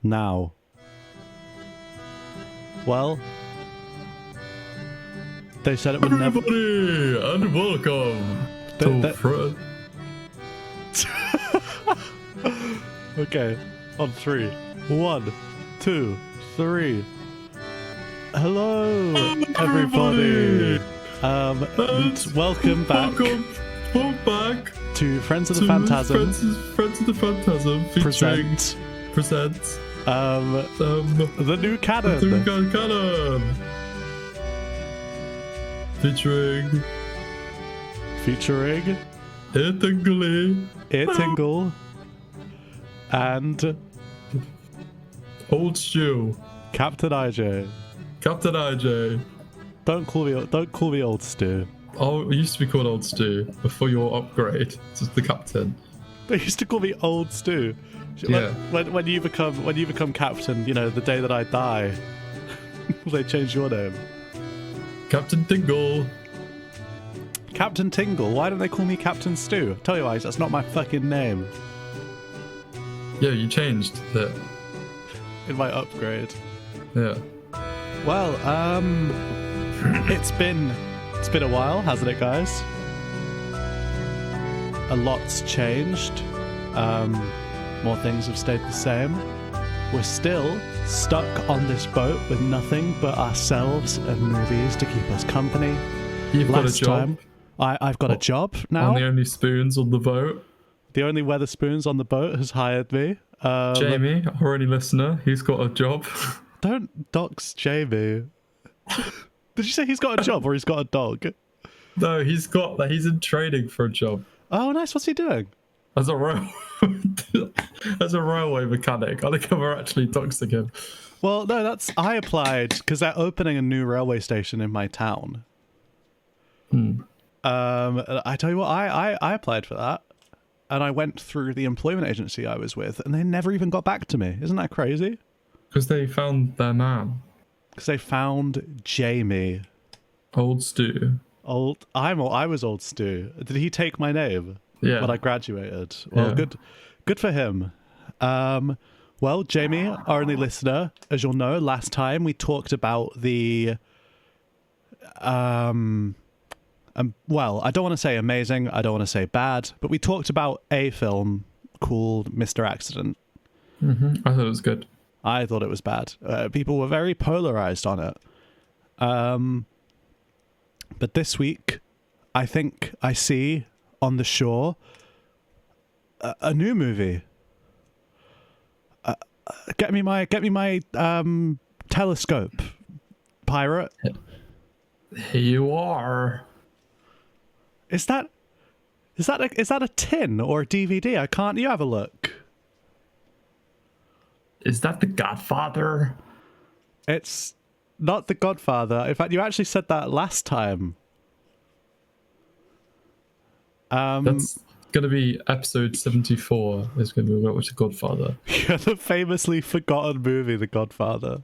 now. Well, they said it would never. Everybody, and welcome to Okay, on 3. 1, 2, 3. Hello, everybody. Welcome back. Welcome back to Friends of the Phantasm. Friends of the Phantasm featuring presents the new Canon. The new Canon. Featuring Tingle and Old Stew. Captain IJ. Captain IJ. Don't call me Old Stew. Oh, it used to be called Old Stew before your upgrade to the captain. They used to call me Old Stew. Yeah. When you become captain, you know, the day that I die, they change your name. Captain Tingle. Captain Tingle. Why don't they call me Captain Stew? Tell you why, that's not my fucking name. Yeah, you changed it. In my upgrade. Yeah. Well, it's been a while, hasn't it, guys? A lot's changed. More things have stayed the same. We're still stuck on this boat with nothing but ourselves and movies to keep us company. You've got a job. I've got a job now. I'm the only spoons on the boat. The only Weatherspoons on the boat has hired me. Jamie, our only listener, he's got a job. Don't dox Jamie. Did you say he's got a job or he's got a dog? No, he's in training for a job. Oh, nice. What's he doing? As a railway mechanic. I think I'm actually doxing him. Well, no, I applied because they're opening a new railway station in my town. I tell you what, I applied for that, and I went through the employment agency I was with, and they never even got back to me. Isn't that crazy? Because they found their man. Because they found Jamie. Old Stew. I was Old Stew. Did he take my name? Yeah. When I graduated. Well, yeah. Good for him. Well, Jamie, our only listener, as you'll know, last time we talked about the well, I don't want to say amazing, I don't want to say bad, but we talked about a film called Mr. Accident. I thought it was good. I thought it was bad. People were very polarized on it. But this week, I think I see on the shore a new movie. Get me my telescope, pirate. Here you are. Is that a tin or a DVD? I can't. You have a look. Is that The Godfather? It's not The Godfather. In fact, you actually said that last time. That's going to be episode 74. It's going to be about The Godfather. Yeah, the famously forgotten movie, The Godfather.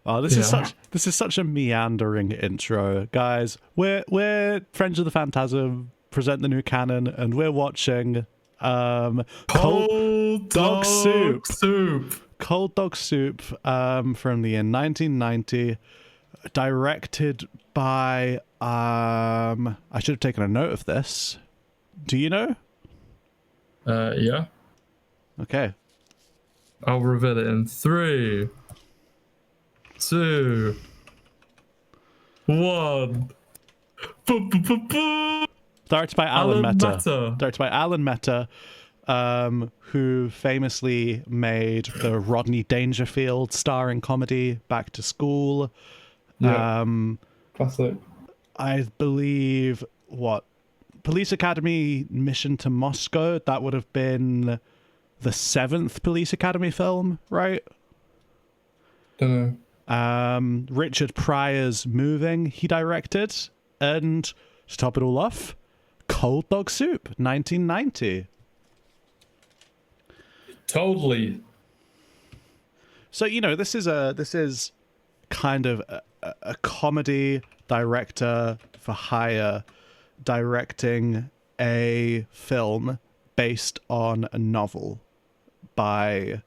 Oh, this is such a meandering intro, guys. We're Friends of the Phantasm, present the new Canon, and we're watching Cold Dog Soup. Cold Dog Soup from the year 1990, directed by I should have taken a note of this. Do you know? Yeah. Okay. I'll reveal it in 3, 2, 1. Directed by Alan Mehta. Directed by Alan Mehta, who famously made the Rodney Dangerfield starring comedy Back to School. Yeah. Classic. I believe Police Academy Mission to Moscow. That would have been the 7th Police Academy film, right? Don't know. Richard Pryor's Moving, he directed, and to top it all off, Cold Dog Soup, 1990. Totally. So, you know, this is kind of a comedy director for hire directing a film based on a novel by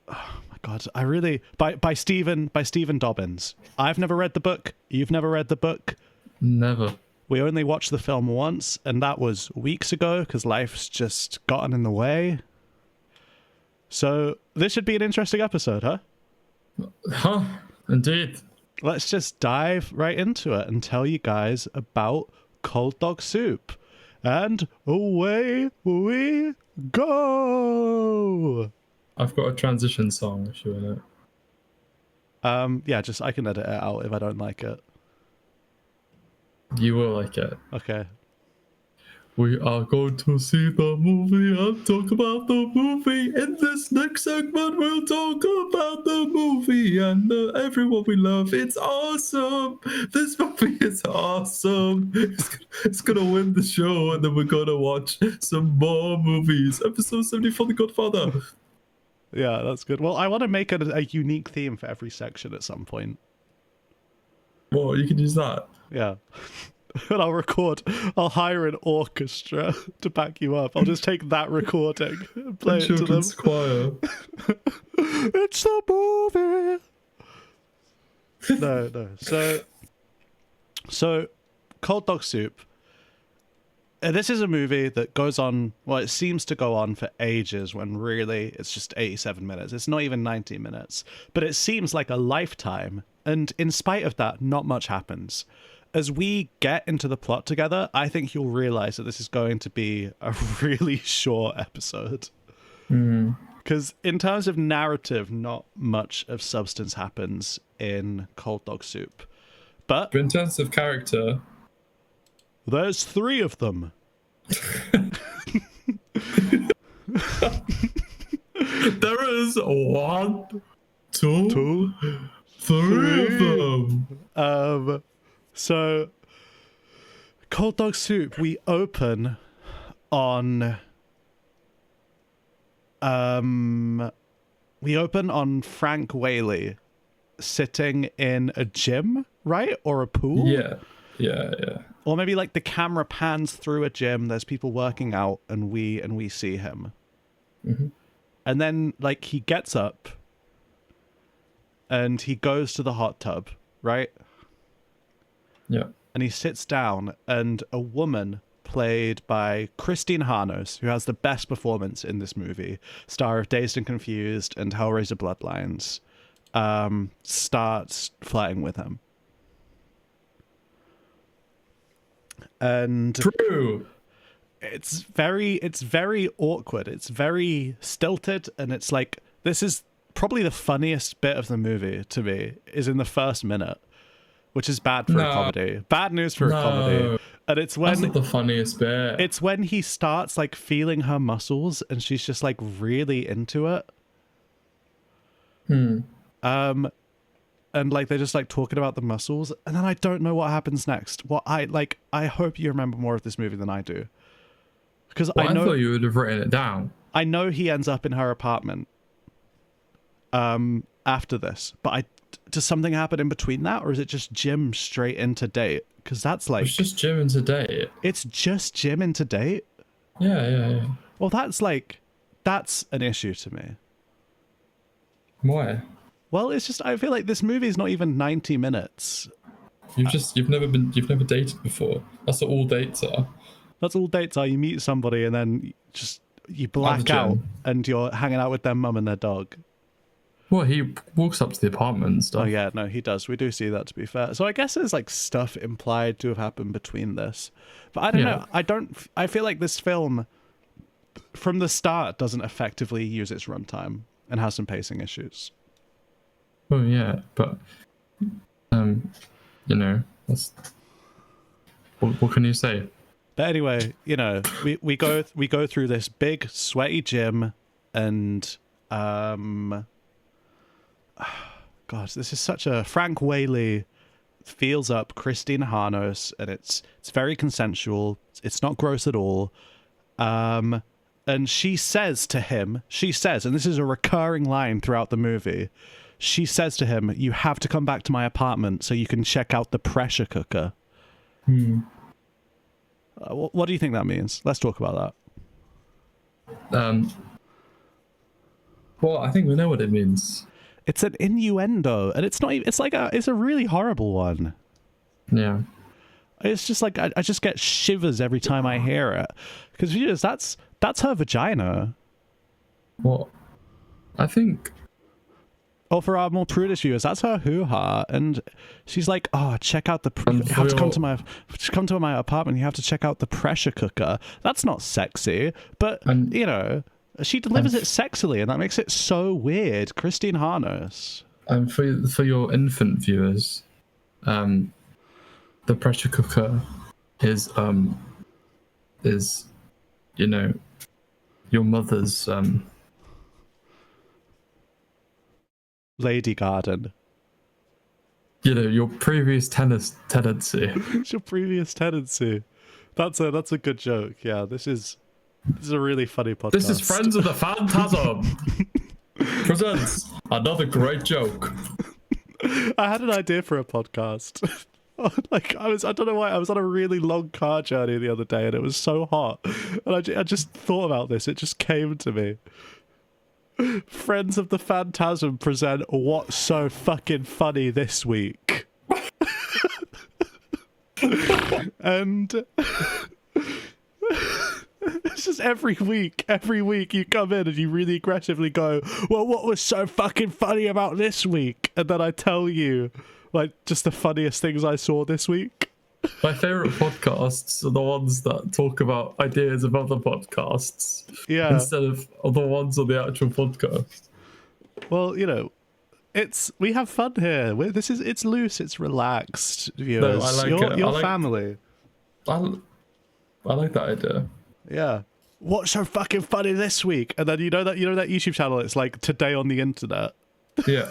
oh my god, I really by Stephen Dobbins. I've never read the book. You've never read the book. Never. We only watched the film once, and that was weeks ago because life's just gotten in the way. So this should be an interesting episode, huh? Huh? Indeed. Let's just dive right into it and tell you guys about Cold Dog Soup. And away we go! I've got a transition song if you want it. Yeah, just I can edit it out if I don't like it. You will like it. Okay. We are going to see the movie and talk about the movie. In this next segment, we'll talk about the movie and everyone we love. It's awesome. This movie is awesome. It's gonna win the show, and then we're gonna watch some more movies. Episode 74, The Godfather. Yeah, that's good. Well, I want to make a unique theme for every section at some point. Well, you can use that. Yeah. And I'll hire an orchestra to back you up. I'll just take that recording and play it to them. Children's choir. It's a movie. No. So Cold Dog Soup. This is a movie that goes on, well, it seems to go on for ages when really it's just 87 minutes. It's not even 90 minutes. But it seems like a lifetime. And in spite of that, not much happens. As we get into the plot together, I think you'll realize that this is going to be a really short episode. Because in terms of narrative, not much of substance happens in Cold Dog Soup. But in terms of character, there's 3 of them. There is 1, 2, 3 of them. So, Cold Dog Soup, we open on Frank Whaley sitting in a gym, right? Or a pool? Yeah. Or maybe like the camera pans through a gym, there's people working out, and we see him. Mm-hmm. And then like he gets up and he goes to the hot tub, right? Yeah. And he sits down, and a woman played by Christine Harnos, who has the best performance in this movie, star of Dazed and Confused and Hellraiser Bloodlines, starts flirting with him. And true. It's very awkward. It's very stilted, and it's like, this is probably the funniest bit of the movie to me, is in the first minute. Which is bad for a comedy. Bad news for a comedy. And it's when... That's not the funniest bit. It's when he starts, like, feeling her muscles, and she's just, like, really into it. And, like, they're just, like, talking about the muscles, and then I don't know what happens next. I hope you remember more of this movie than I do. Because I know... I thought you would have written it down. I know he ends up in her apartment. After this, but does something happen in between that, or is it just Jim straight into date? Because that's like, it's just Jim into date. It's just Jim into date. Yeah. Well, that's an issue to me. Why? Well, it's just, I feel like this movie is not even 90 minutes. You've never dated before. That's what all dates are. That's all dates are. You meet somebody and then you black out and you're hanging out with their mum and their dog. Well, he walks up to the apartment and stuff. Oh yeah, no, he does. We do see that, to be fair. So I guess there's like stuff implied to have happened between this. But I don't know. I feel like this film from the start doesn't effectively use its runtime and has some pacing issues. Oh yeah, but that's what can you say? But anyway, we go through this big sweaty gym, and God, this is such a Frank Whaley feels up Christine Harnos, and it's very consensual. It's not gross at all. And she says to him, and this is a recurring line throughout the movie, she says to him, "You have to come back to my apartment so you can check out the pressure cooker." Hmm. What do you think that means? Let's talk about that. Well, I think we know what it means. It's an innuendo, and it's not even, it's a really horrible one. Yeah. It's just like, I just get shivers every time I hear it. Because viewers, that's her vagina. Well, I think... Or for our more prudish viewers, that's her hoo-ha. And she's like, oh, check out the... You have to come to my apartment, you have to check out the pressure cooker. That's not sexy. But, you know, she delivers it sexily, and that makes it so weird. Christine Harnos. And for your infant viewers, the pressure cooker is you know, your mother's lady garden. You know, your previous tenancy. It's your previous tenancy. That's a good joke. Yeah, this is a really funny podcast. This is Friends of the Phantasm presents another great joke. I had an idea for a podcast. Like I don't know why, I was on a really long car journey the other day and it was so hot, and I just thought about this. It just came to me. Friends of the Phantasm present What's So Fucking Funny This Week. And it's just every week you come in and you really aggressively go, well, what was so fucking funny about this week? And then I tell you, like, just the funniest things I saw this week. My favourite podcasts are the ones that talk about ideas of other podcasts. Yeah. Instead of the ones on the actual podcast. Well, you know, we have fun here. It's loose, it's relaxed, viewers. No, I like your family. I like that idea. Yeah. What's so fucking funny this week? And then you know that YouTube channel, it's like Today on the Internet. Yeah.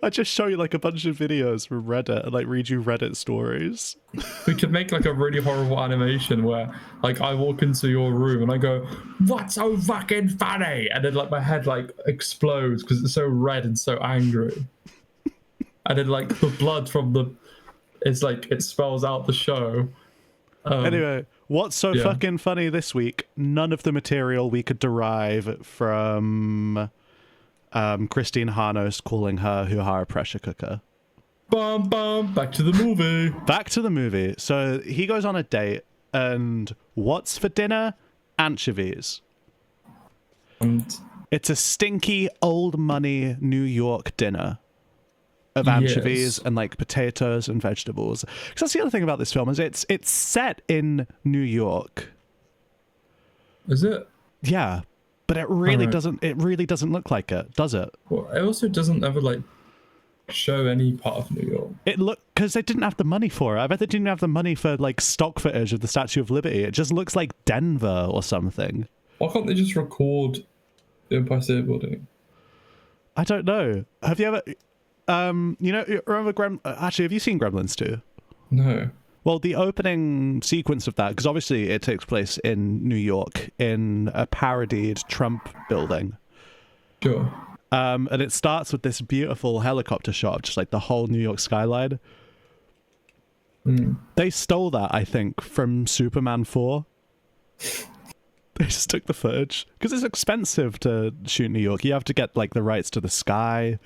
I just show you like a bunch of videos from Reddit and like read you Reddit stories. We could make like a really horrible animation where like I walk into your room and I go, what's so fucking funny? And then like my head like explodes because it's so red and so angry. And then like the blood from it's like it spells out the show. Anyway, what's so fucking funny this week? None of the material we could derive from Christine Harnos calling her hoo-ha a pressure cooker. Bum, bum, back to the movie. Back to the movie. So he goes on a date, and what's for dinner? Anchovies. And it's a stinky, old money New York dinner of anchovies and like potatoes and vegetables. Because that's the other thing about this film, is it's set in New York. Is it? Yeah. But it really doesn't. It really doesn't look like it, does it? Well, it also doesn't ever like show any part of New York. It because they didn't have the money for it. I bet they didn't have the money for like stock footage of the Statue of Liberty. It just looks like Denver or something. Why can't they just record the Empire State Building? I don't know. Have you ever? You know, remember actually, have you seen Gremlins 2? No. Well, the opening sequence of that, because obviously it takes place in New York in a parodied Trump building. Sure. And it starts with this beautiful helicopter shot, just like the whole New York skyline. They stole that, I think, from Superman 4. They just took the footage. Because it's expensive to shoot New York. You have to get like the rights to the sky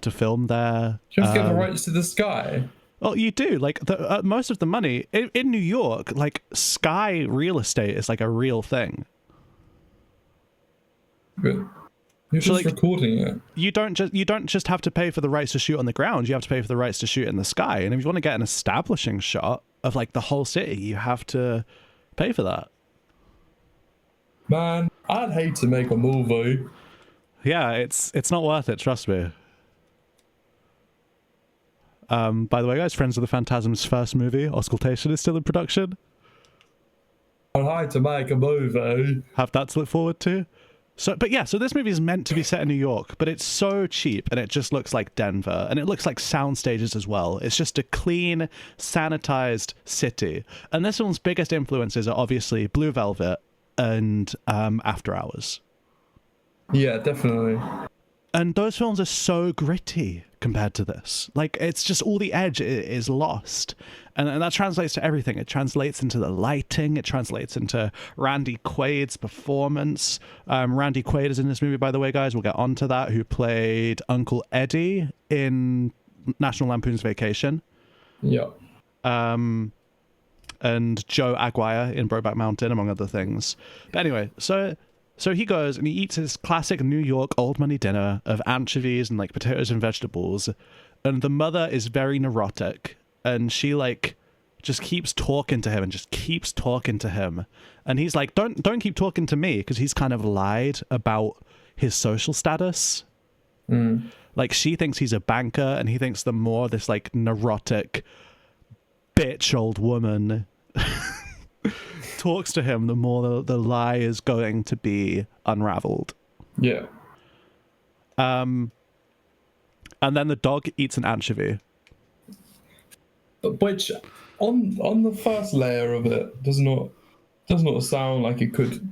to film there. You have to get the rights to the sky? Oh, you do. Like most of the money in New York, like sky real estate is like a real thing. But you're just recording it. You don't just have to pay for the rights to shoot on the ground. You have to pay for the rights to shoot in the sky. And if you want to get an establishing shot of like the whole city, you have to pay for that. Man, I'd hate to make a movie. Yeah, it's not worth it. Trust me. By the way, guys, Friends of the Phantasm's first movie, Auscultation, is still in production. I'd like to make a movie. Have that to look forward to. So this movie is meant to be set in New York, but it's so cheap, and it just looks like Denver, and it looks like sound stages as well. It's just a clean, sanitized city. And this one's biggest influences are obviously Blue Velvet and After Hours. Yeah, definitely. And those films are so gritty compared to this. Like, it's just all the edge is lost. And that translates to everything. It translates into the lighting. It translates into Randy Quaid's performance. Randy Quaid is in this movie, by the way, guys. We'll get onto that. Who played Uncle Eddie in National Lampoon's Vacation. Yeah. And Joe Aguirre in Brokeback Mountain, among other things. But anyway, so he goes and he eats his classic New York old money dinner of anchovies and like potatoes and vegetables. And the mother is very neurotic. And she like just keeps talking to him and just keeps talking to him. And he's like, don't keep talking to me, because he's kind of lied about his social status. Like, she thinks he's a banker, and he thinks the more this like neurotic bitch old woman talks to him, the more the lie is going to be unraveled. Yeah. And then the dog eats an anchovy. Which, on the first layer of it, does not sound like it could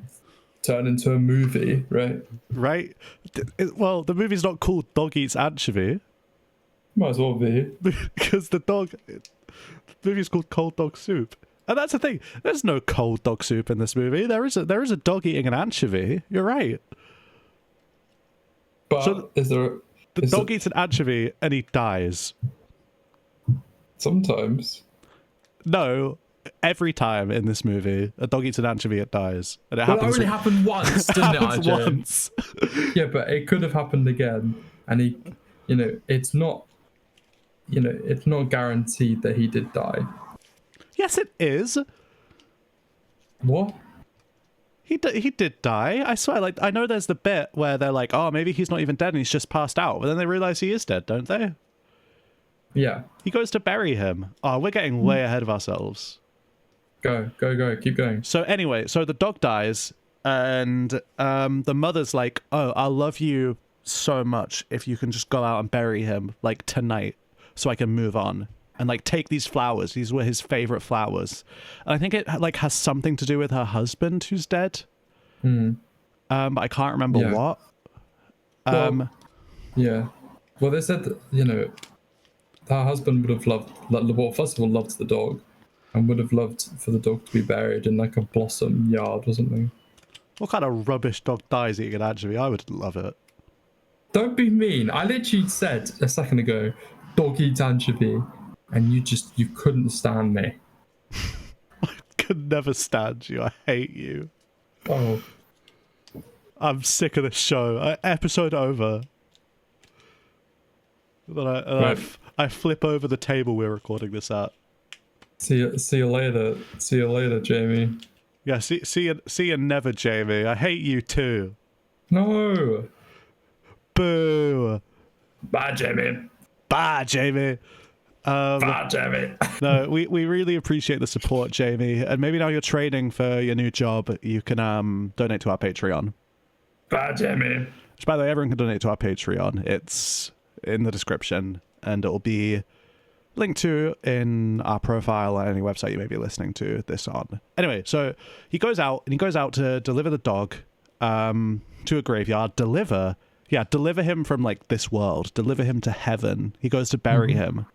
turn into a movie, right? Right? Well, the movie's not called Dog Eats Anchovy. Might as well be. Because the movie's called Cold Dog Soup. And that's the thing. There's no cold dog soup in this movie. There is a dog eating an anchovy. You're right. But so the dog eats an anchovy and he dies. Sometimes. No, every time in this movie, a dog eats an anchovy, it dies. And it happens. That only happened once, didn't it, happens IJ? once. Yeah, but it could have happened again. And he, it's not guaranteed that he did die. Yes, it is. What? He did die. I swear, like, I know there's the bit where they're like, oh, maybe he's not even dead and he's just passed out. But then they realize he is dead, don't they? Yeah. He goes to bury him. Oh, we're getting way ahead of ourselves. Go. Keep going. So anyway, so the dog dies and the mother's like, oh, I'll love you so much if you can just go out and bury him, like, tonight so I can move on. And like take these flowers. These were his favorite flowers. And I think it like has something to do with her husband who's dead. But I can't remember what. Yeah. Well, they said that, her husband would have loved, well, first of all, loved the dog, and would have loved for the dog to be buried in like a blossom yard or something. What kind of rubbish dog dies eating an anchovy? I would love it. Don't be mean. I literally said a second ago, dog eats anchovy. And you couldn't stand me. I could never stand you. I hate you. Oh. I'm sick of this show. Episode over. Then I flip over the table we're recording this at. See you later. See you later, Jamie. Yeah, see you never, Jamie. I hate you too. No. Boo. Bye, Jamie. Bye, Jamie. Bye, Jamie. No, we really appreciate the support, Jamie. And maybe now you're training for your new job, you can donate to our Patreon. Bye, Jamie. Which, by the way, everyone can donate to our Patreon. It's in the description, and it'll be linked to in our profile on any website you may be listening to this on. Anyway, so he goes out to deliver the dog to a graveyard. Deliver him from like this world. Deliver him to heaven. He goes to bury him.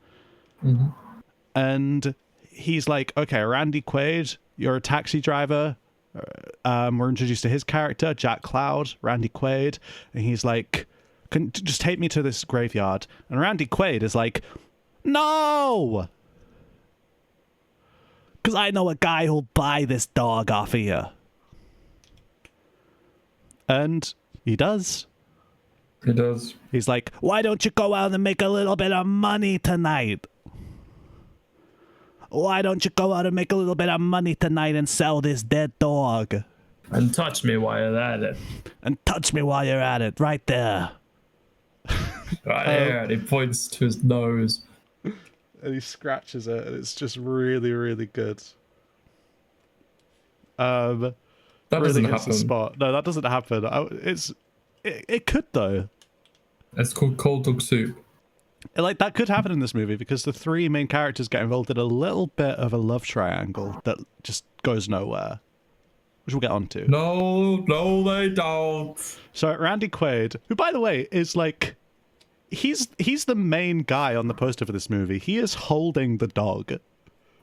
And he's like, okay, Randy Quaid, you're a taxi driver. We're introduced to his character, Jack Cloud, Randy Quaid. And he's like, just take me to this graveyard. And Randy Quaid is like, no! Because I know a guy who'll buy this dog off of you. And he does. He does. He's like, why don't you go out and make a little bit of money tonight? Why don't you go out and make a little bit of money tonight and sell this dead dog? And touch me while you're at it. And touch me while you're at it, right there. Right here, and he points to his nose. And he scratches it, and it's just really, really good. That really doesn't hits happen. the spot. No, that doesn't happen. It could, though. It's called Cold Dog Soup. Like, that could happen in this movie because the three main characters get involved in a little bit of a love triangle that just goes nowhere, which we'll get onto. No, they don't. So Randy Quaid, who, by the way, is like he's the main guy on the poster for this movie. He is holding the dog.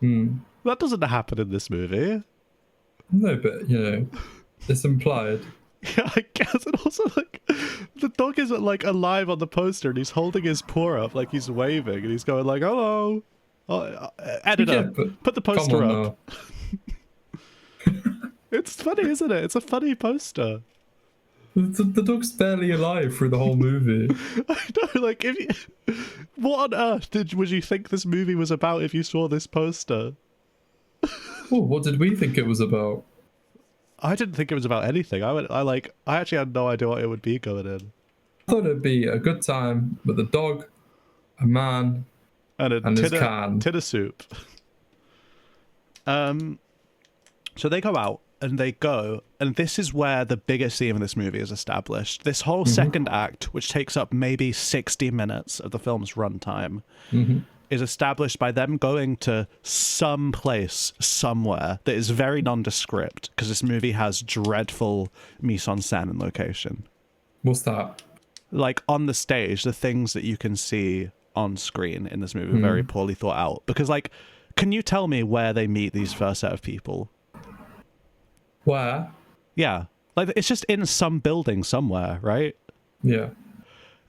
That doesn't happen in this movie. No, but it's implied. Yeah, I guess. And also, like, the dog isn't like alive on the poster, and he's holding his paw up, like he's waving, and he's going like, "Hello, editor, put the poster up." It's funny, isn't it? It's a funny poster. The dog's barely alive through the whole movie. I know, like, what on earth would you think this movie was about if you saw this poster? Oh, what did we think it was about? I didn't think it was about anything. I actually had no idea what it would be going in. I thought it'd be a good time with a dog, a man, and his can. Tin of soup. So they go out and they go, and this is where the biggest theme of this movie is established. This whole second act, which takes up maybe 60 minutes of the film's runtime, is established by them going to some place somewhere that is very nondescript, because this movie has dreadful mise-en-scène and location. What's that? Like, on the stage, the things that you can see on screen in this movie are very poorly thought out. Because, like, can you tell me where they meet these first set of people? Where? Yeah. Like, it's just in some building somewhere, right? Yeah.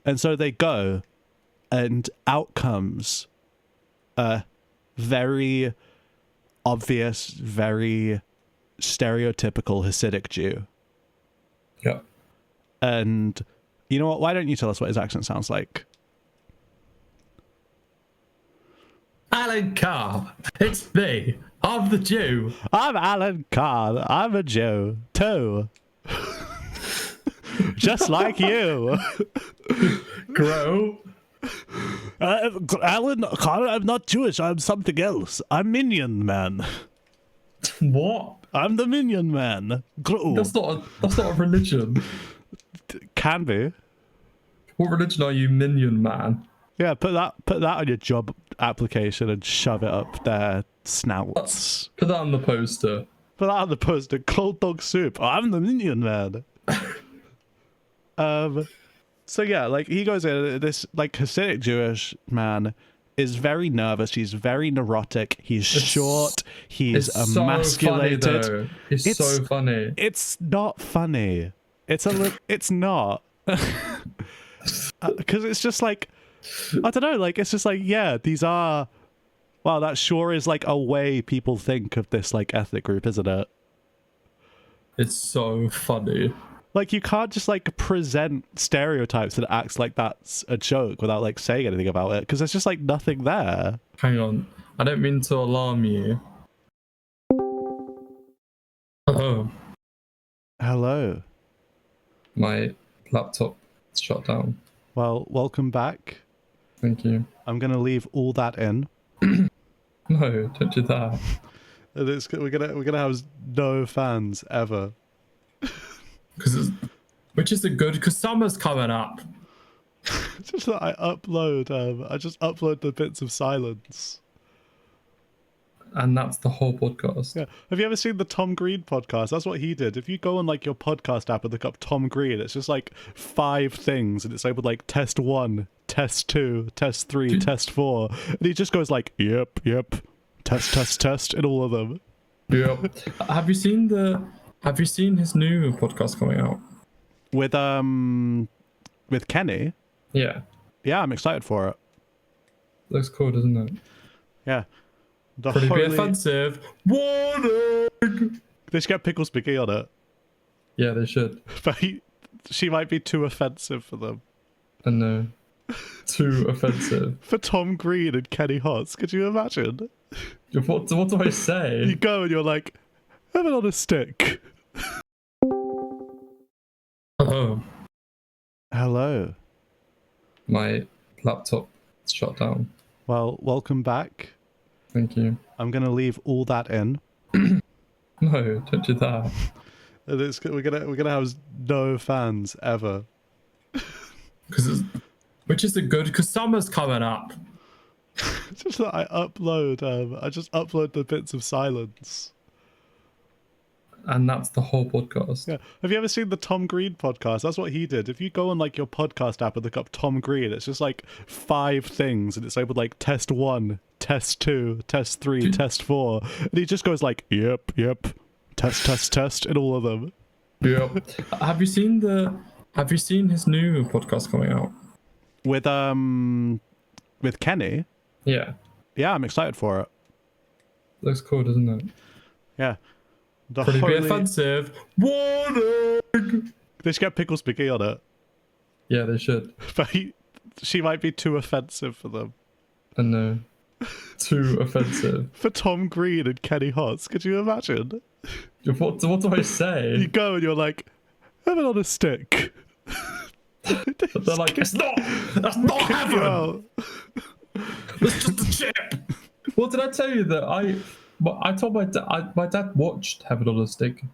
And so they go, and out comes a very obvious, very stereotypical Hasidic Jew. Yeah. And you know what? Why don't you tell us what his accent sounds like? Alan Carr, it's me. I'm the Jew. I'm Alan Carr. I'm a Jew, too. Just like you. Grow. Alan Carr, I'm not Jewish. I'm something else. I'm Minion Man. What? I'm the Minion Man. Grow. That's not a religion. Can be. What religion are you, Minion Man? Yeah, put that on your job application and shove it up their snouts. Put that on the poster. Put that on the poster. Cold dog soup. Oh, I'm the Minion Man. So yeah, like, he goes in, this like Hasidic Jewish man is very nervous. He's very neurotic. He's short. He's emasculated. So funny, it's so funny. It's not funny. It's not. Because it's just like, I don't know, like, it's just like, yeah, these are, wow, that sure is like a way people think of this like ethnic group, isn't it? It's so funny. Like, you can't just like present stereotypes and acts like that's a joke without like saying anything about it, because there's just like nothing there. Hang on, I don't mean to alarm you. Oh. Hello. My laptop is shut down. Well, welcome back. Thank you. I'm gonna leave all that in. No, don't do that. And we're gonna have no fans ever. Which is good, because summer's coming up. It's just that I just upload the bits of silence. And that's the whole podcast. Yeah. Have you ever seen the Tom Green podcast? That's what he did. If you go on like your podcast app and look up Tom Green, it's just like 5 things, and it's labeled like test 1, test 2, test 3, test 4, and he just goes like, yep, test in all of them. Yep. Have you seen his new podcast coming out? With Kenny? Yeah. Yeah, I'm excited for it. Looks cool, doesn't it? Yeah. Pretty be offensive. Warning! They should get Pickle Spicky on it. Yeah, they should. But she might be too offensive for them. I know. Too offensive. For Tom Green and Kenny Hotz, could you imagine? What do I say? You go and you're like, have it on a stick. Oh. Hello. My laptop is shut down. Well, welcome back. Thank you. I'm gonna leave all that in. No, don't do that. And we're gonna have no fans ever. Which is good, because summer's coming up. It's just that I just upload the bits of silence. and that's the whole podcast. Yeah. Have you ever seen the Tom Green podcast? That's what he did. If you go on like your podcast app and look up Tom Green, it's just like 5 things, and it's labeled like test 1, test 2, test 3, test 4, and he just goes like, yep, test, in all of them. Yep. Have you seen his new podcast coming out? With Kenny? Yeah. Yeah, I'm excited for it. Looks cool, doesn't it? Yeah. Could it be offensive? Warning! They should get Pickles McGee on it. Yeah, they should. But she might be too offensive for them. I know. Too offensive. For Tom Green and Kenny Hotz, could you imagine? What do I say? You go and you're like, have it on a stick. But they're like, that's not heaven! It's just a chip! What did I tell you that I told my dad, my dad watched Heaven on a Stick.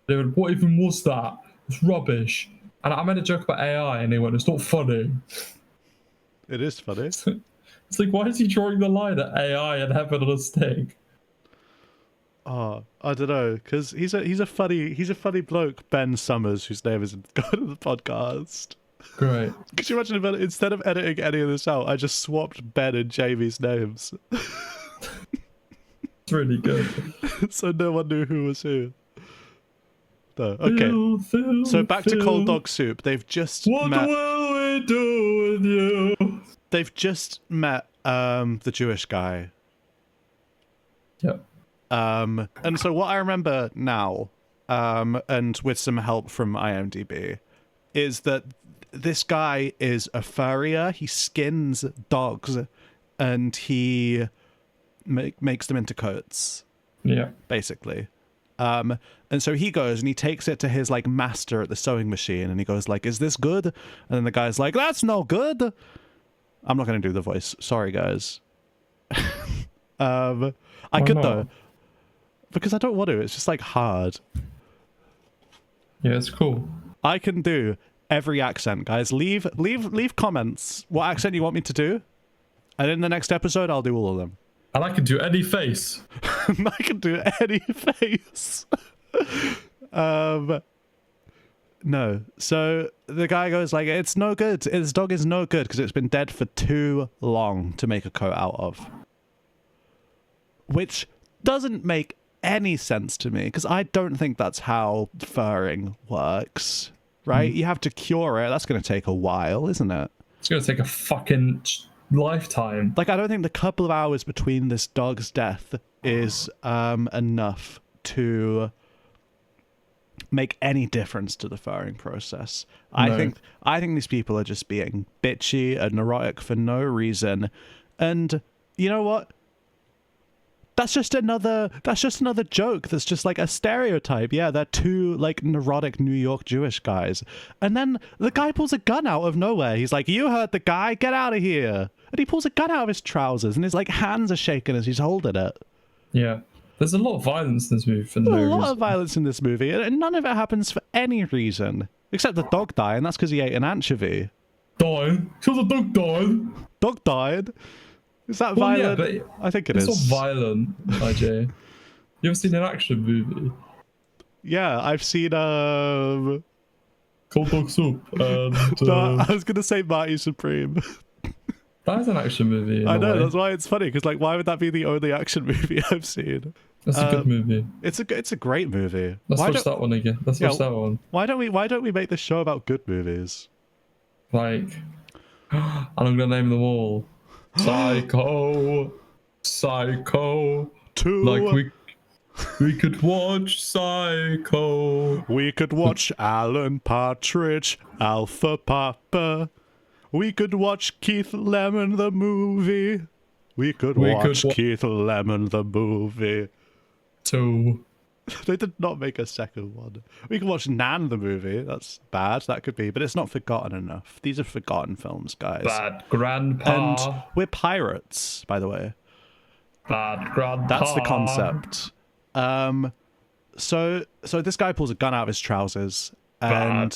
They went, what even was that? It's rubbish. And I made a joke about AI and they went, it's not funny. It is funny. It's like, why is he drawing the line at AI and Heaven on a Stick? Oh, I don't know, because he's a funny bloke, Ben Summers, whose name isn't going to the podcast. Great. Could you imagine if instead of editing any of this out, I just swapped Ben and Jamie's names? It's really good. So no one knew who was who. No. Okay. So back to cold dog soup. They've just What will we do with you? They've just met the Jewish guy. Yep. And so what I remember now, and with some help from IMDb, is that this guy is a furrier. He skins dogs and he makes them into coats. Yeah. Basically. And so he goes and he takes it to his like master at the sewing machine and he goes like, is this good? And then the guy's like, that's no good. I'm not going to do the voice. Sorry, guys. I could not? though. Because I don't want to. It's just like hard. Yeah, it's cool. I can do every accent, guys. Leave comments what accent you want me to do, and in the next episode I'll do all of them. And I can do any face. I can do any face. No. So the guy goes like, it's no good. This dog is no good because it's been dead for too long to make a coat out of. Which doesn't make any sense to me because I don't think that's how furring works. Right? You have to cure it. That's going to take a while, isn't it? It's going to take a fucking lifetime. Like, I don't think the couple of hours between this dog's death is enough to make any difference to the furring process. No. I think these people are just being bitchy and neurotic for no reason. And you know what? That's just another joke. That's just like a stereotype. Yeah, they're two like neurotic New York Jewish guys. And then the guy pulls a gun out of nowhere. He's like, you hurt the guy, get out of here. And he pulls a gun out of his trousers and his like hands are shaking as he's holding it. Yeah. There's a lot of violence in this movie for no reason. reason. A lot of violence in this movie, and none of it happens for any reason. Except the dog dying, that's because he ate an anchovy. Dying? Because the dog died? Dog died? Is that violent? Yeah, but I think it is. It's not violent, IJ. You ever seen an action movie? Yeah, I've seen Cold Dog Soup and... No, I was going to say Marty Supreme. That is an action movie. I know, that's why it's funny, because like, why would that be the only action movie I've seen? That's a good movie. It's a great movie. Let's watch that one again. Let's watch that one. Why don't we make this show about good movies? Like, and I'm gonna name them all. Psycho. 2. Like we could watch Psycho. We could watch Alan Partridge, Alpha Papa. We could watch Keith Lemon the movie. We could watch Keith Lemon the movie. 2. They did not make a second one. We can watch Nan the movie. That's bad. That could be, but it's not forgotten enough. These are forgotten films, guys. Bad Grandpa. And we're pirates, by the way. Bad Grandpa. That's the concept. So this guy pulls a gun out of his trousers. And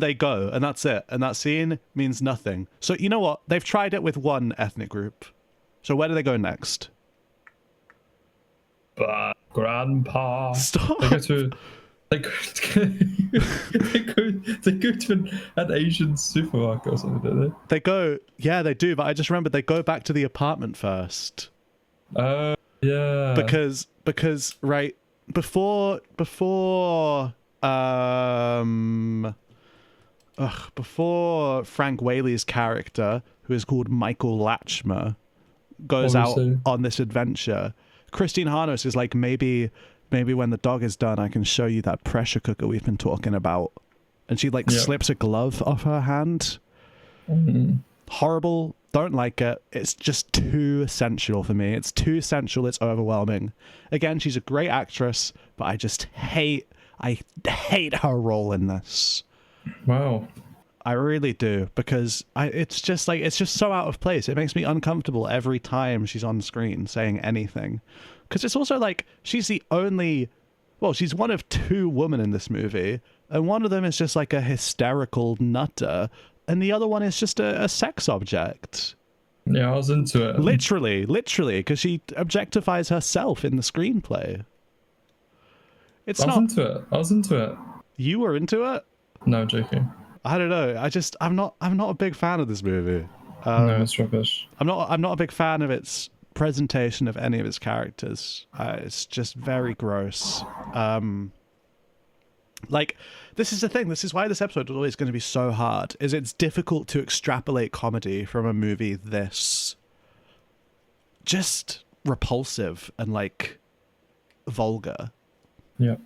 they go, and that's it. And that scene means nothing. So you know what? They've tried it with one ethnic group. So where do they go next? But Grandpa. Stop. They go to. They go to an Asian supermarket or something, don't they? They go, yeah, they do, but I just remembered they go back to the apartment first. Yeah. Because right before Frank Whaley's character, who is called Michael Latchmer, goes Obviously. out on this adventure, Christine Harnos is like, maybe when the dog is done, I can show you that pressure cooker we've been talking about. And she like slips a glove off her hand. Horrible. Don't like it. It's just too sensual for me. It's too sensual. It's overwhelming. Again, she's a great actress, but I hate her role in this. Wow. I really do, because it's just so out of place. It makes me uncomfortable every time she's on screen saying anything. Because it's also like, she's one of two women in this movie, and one of them is just like a hysterical nutter, and the other one is just a sex object. Yeah, I was into it. Literally, because she objectifies herself in the screenplay. I was into it. You were into it? No, I'm joking. I don't know. I'm not a big fan of this movie. No, it's rubbish. I'm not a big fan of its presentation of any of its characters. It's just very gross. Like, this is the thing. This is why this episode is always going to be so hard. Is it's difficult to extrapolate comedy from a movie this just repulsive and like vulgar. Yeah.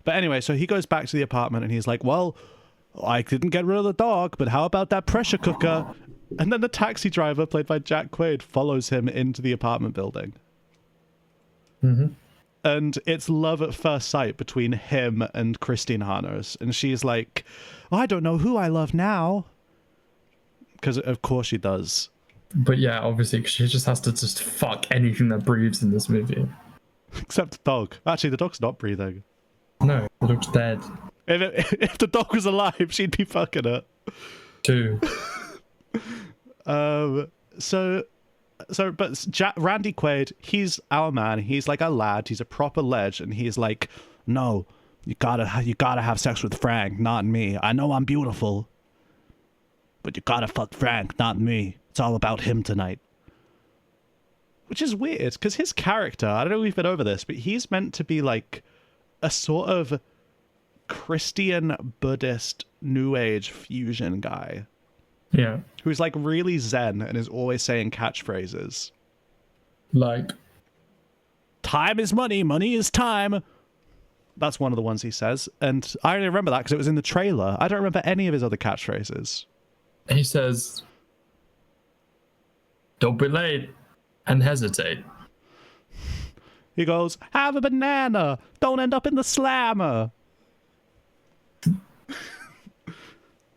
But anyway, so he goes back to the apartment and he's like, well, I didn't get rid of the dog, but how about that pressure cooker? And then the taxi driver, played by Jack Quaid, follows him into the apartment building. Mm-hmm. And it's love at first sight between him and Christine Harnos. And she's like, oh, I don't know who I love now. Because of course she does. But yeah, obviously, she just has to just fuck anything that breathes in this movie. Except the dog. Actually, the dog's not breathing. No, the dog's dead. If the dog was alive, she'd be fucking it. Too. Randy Quaid, he's our man. He's like a lad. He's a proper ledge, and he's like, no, you gotta have sex with Frank, not me. I know I'm beautiful, but you gotta fuck Frank, not me. It's all about him tonight. Which is weird, because his character, I don't know if we've been over this, but he's meant to be like a sort of Christian Buddhist New Age fusion guy. Yeah. Who's like really zen and is always saying catchphrases. Like, time is money, money is time. That's one of the ones he says. And I only remember that because it was in the trailer. I don't remember any of his other catchphrases. he says, don't be late and hesitate. He goes, have a banana. Don't end up in the slammer.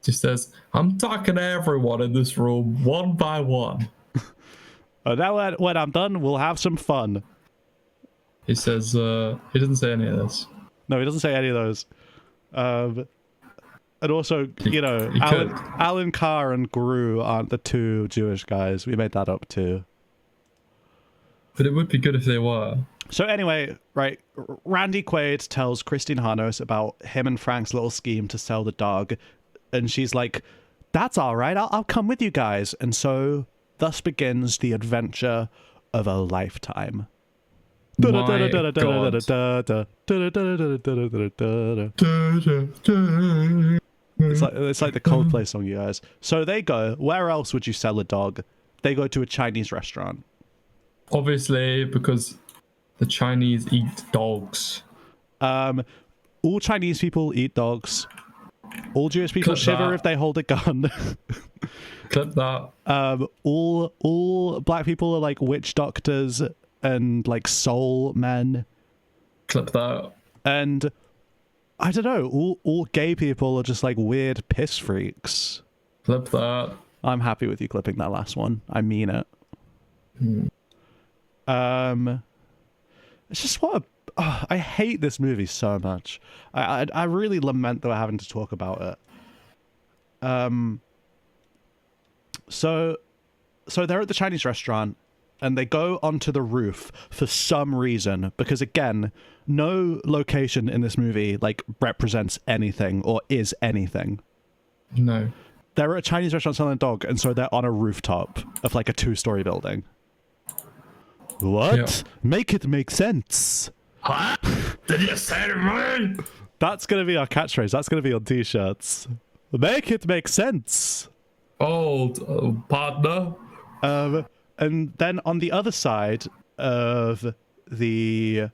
He says, I'm talking to everyone in this room, one by one. Now when I'm done, we'll have some fun. He says, he doesn't say any of this. No, he doesn't say any of those. And also, you know, Alan Carr and Gru aren't the two Jewish guys. We made that up too. But it would be good if they were. So anyway, right, Randy Quaid tells Christine Harnos about him and Frank's little scheme to sell the dog. And she's like, that's all right, I'll come with you guys. And so thus begins the adventure of a lifetime. My God. It's like the Coldplay song, you guys. So they go, where else would you sell a dog? They go to a Chinese restaurant. Obviously, because the Chinese eat dogs. All Chinese people eat dogs. All Jewish people shiver if they hold a gun. Clip that. All black people are like witch doctors and like soul men. Clip that. And I don't know, all gay people are just like weird piss freaks. Clip that. I'm happy with you clipping that last one. I mean it. It's just I hate this movie so much. I really lament that we're having to talk about it. So they're at the Chinese restaurant. and they go onto the roof for some reason, because again, no location in this movie like represents anything or is anything. No. They're at a Chinese restaurant selling a dog, and so they're on a rooftop of like a 2-story building. What? Yeah. Make it make sense. Huh? Did you say to me? That's going to be our catchphrase. That's going to be on t-shirts. Make it make sense. Old partner. And then on the other side of the...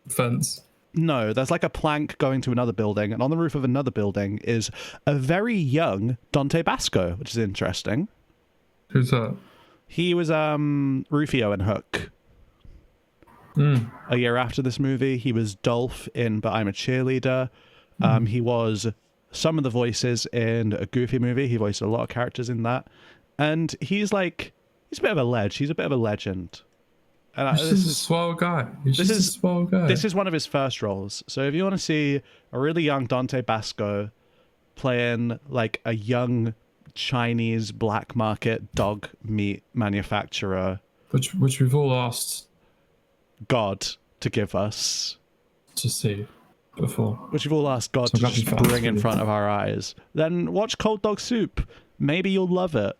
Fence. No, there's like a plank going to another building, and on the roof of another building is a very young Dante Basco, which is interesting. Who's that? He was Rufio in Hook. A year after this movie, he was Dolph in But I'm a Cheerleader. He was some of the voices in a Goofy movie. He voiced a lot of characters in that. And he's a bit of a ledge. He's a bit of a legend. And This is a swell guy. He's just a swell guy. This is one of his first roles. So if you want to see a really young Dante Basco playing like a young Chinese black market dog meat manufacturer, which we've all asked God to give us, to see before. which we've all asked God So to that'd be just fast, bring in really. front of our eyes, then watch Cold Dog Soup. Maybe you'll love it.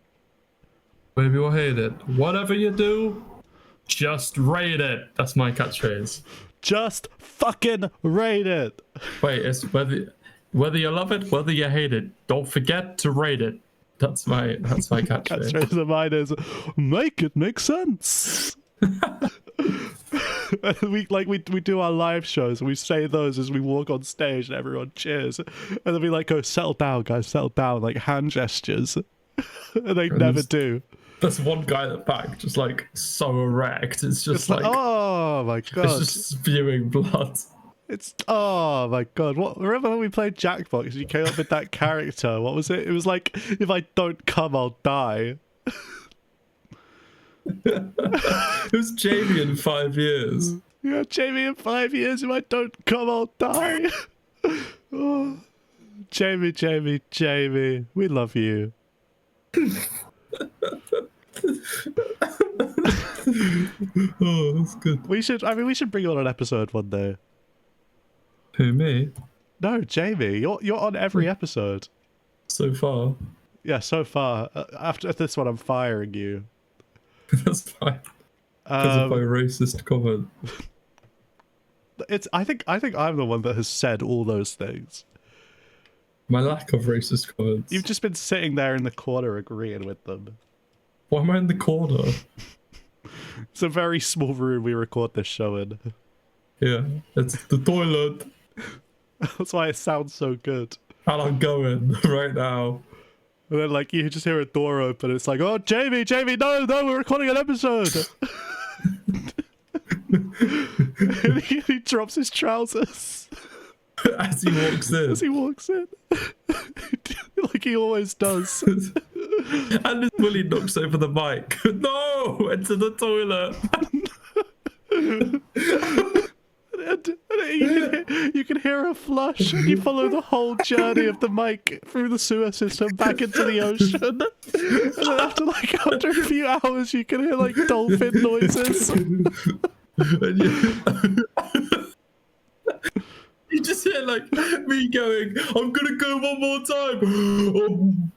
Maybe you'll hate it. Whatever you do, just rate it. That's my catchphrase. Just fucking rate it. Wait, it's whether you love it, whether you hate it, don't forget to rate it. That's my catchphrase. Catchphrase of mine is make it make sense. we do our live shows and we say those as we walk on stage and everyone cheers, and then we like go, settle down guys, settle down, like hand gestures. And they never do. There's one guy at the back just like so erect, it's just It's like, oh my god, it's just spewing blood. it's oh my god. What, remember when we played Jackbox, you came up with that character, what was it? It was like, if I don't come I'll die. It was Jamie in 5 years. Yeah, Jamie, in 5 years, if I don't come, I'll die. Oh, Jamie, we love you. Oh, that's good. We should bring you on an episode one day. Who, me? No, Jamie, you're on every episode. So far. Yeah, so far. After this one, I'm firing you. That's fine. Because of my racist comment. I think I'm the one that has said all those things. My lack of racist comments. You've just been sitting there in the corner agreeing with them. Why am I in the corner? It's a very small room we record this show in. Yeah, it's the toilet. That's why it sounds so good. And I'm going right now. And then, like, you just hear a door open. And it's like, oh, Jamie, no, we're recording an episode. And he drops his trousers As he walks in. Like he always does. And his bully knocks over the mic. No! Into the toilet. And you can hear a flush, and you follow the whole journey of the mic through the sewer system back into the ocean. And then after a few hours, you can hear like dolphin noises. And you just hear like me going, I'm gonna go one more time.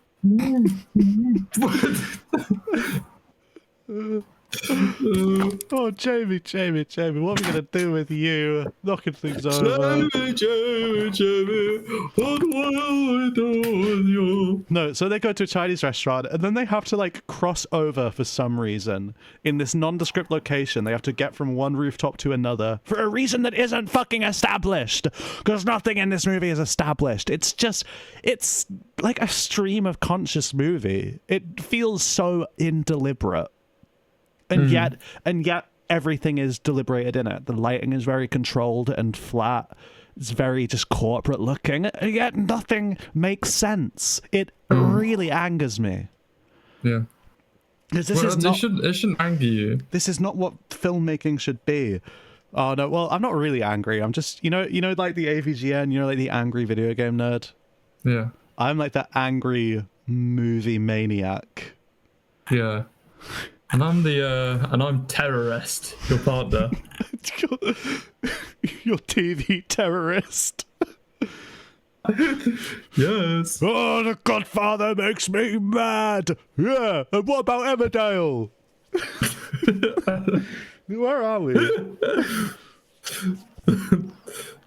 Oh, Jamie, what are we gonna do with you? Knocking things over. Jamie, what will we do with you? No, so they go to a Chinese restaurant, and then they have to like cross over for some reason in this nondescript location. They have to get from one rooftop to another for a reason that isn't fucking established, because nothing in this movie is established. It's like a stream of conscious movie. It feels so indeliberate. And yet everything is deliberated in it. The lighting is very controlled and flat. It's very just corporate looking. And yet nothing makes sense. It really angers me. Yeah. Because it shouldn't anger you. This is not what filmmaking should be. Oh no, well, I'm not really angry. I'm just, you know, like the AVGN, like the angry video game nerd. Yeah. I'm like the angry movie maniac. Yeah. And I'm terrorist, your partner. Your TV terrorist. Yes. Oh, The Godfather makes me mad. Yeah, and what about Emmerdale? Where are we?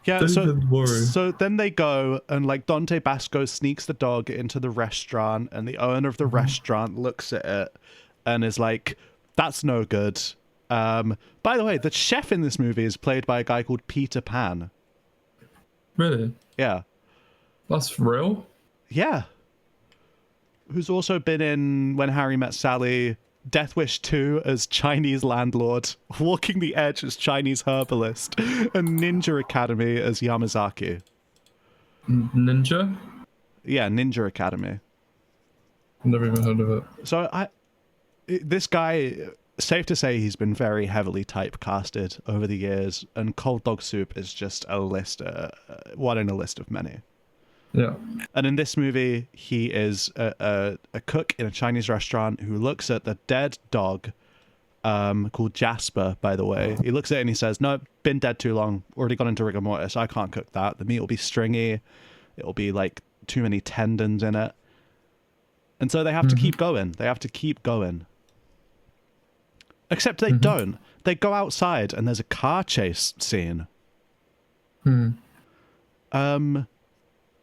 Yeah, so then they go and like Dante Basco sneaks the dog into the restaurant, and the owner of the restaurant looks at it and is like, "That's no good." By the way, the chef in this movie is played by a guy called Peter Pan. Really? Yeah. That's real? Yeah. Who's also been in When Harry Met Sally, Death Wish 2 as Chinese landlord, Walking the Edge as Chinese herbalist, and Ninja Academy as Yamazaki. Ninja? Yeah, Ninja Academy. Never even heard of it. So this guy, safe to say he's been very heavily typecasted over the years, and Cold Dog Soup is just a list, one in a list of many. Yeah. And in this movie, he is a cook in a Chinese restaurant who looks at the dead dog, called Jasper, by the way. He looks at it and he says, "No, been dead too long. Already gone into rigor mortis. I can't cook that. The meat will be stringy. It'll be like too many tendons in it." And so they have to keep going. They have to keep going. Except they don't. They go outside and there's a car chase scene.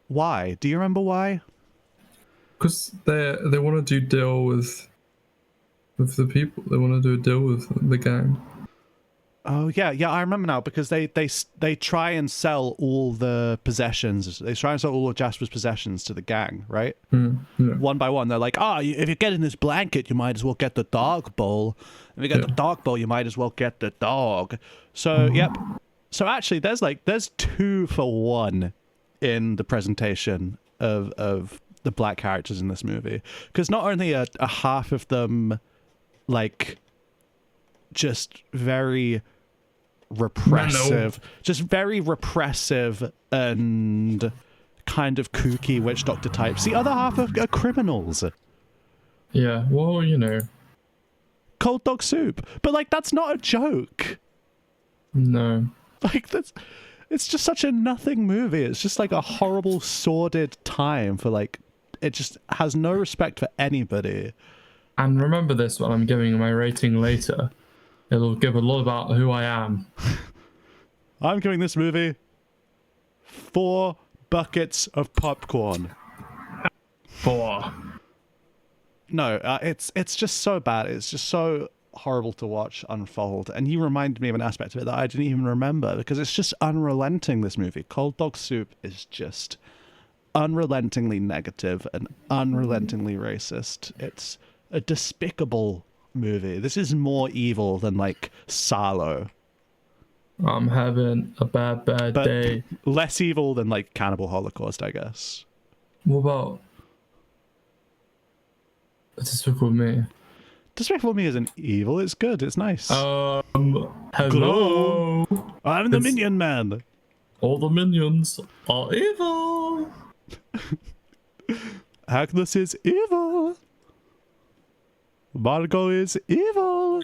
Why? Do you remember why? Because they want to deal with the people. They want to do a deal with the gang. Oh yeah, I remember now, because they try and sell all the possessions. They try and sell all of Jasper's possessions to the gang, right? Yeah. One by one. They're like, if you get in this blanket, you might as well get the dog bowl. If you get the dog bowl, you might as well get the dog. So yep. So actually, there's 2 for 1 in the presentation of the black characters in this movie, because not only are half of them like just very repressive, and kind of kooky witch doctor types, the other half are criminals. Yeah, well, you know. Cold Dog Soup. But like, that's not a joke. No. Like, it's just such a nothing movie. It's just like a horrible, sordid time for like, it just has no respect for anybody. And remember this when I'm giving my rating later. It'll give a lot about who I am. I'm giving this movie 4 buckets of popcorn. 4. No, it's just so bad. It's just so horrible to watch unfold. And you reminded me of an aspect of it that I didn't even remember, because it's just unrelenting, this movie. Cold Dog Soup is just unrelentingly negative and unrelentingly racist. It's a despicable movie. This is more evil than like Salo. I'm having a bad day. Less evil than like Cannibal Holocaust, I guess. What about Despicable Me? Despicable Me isn't evil. It's good. It's nice. Hello. I'm the Minion Man. All the minions are evil. Agnes is evil. Margot is evil.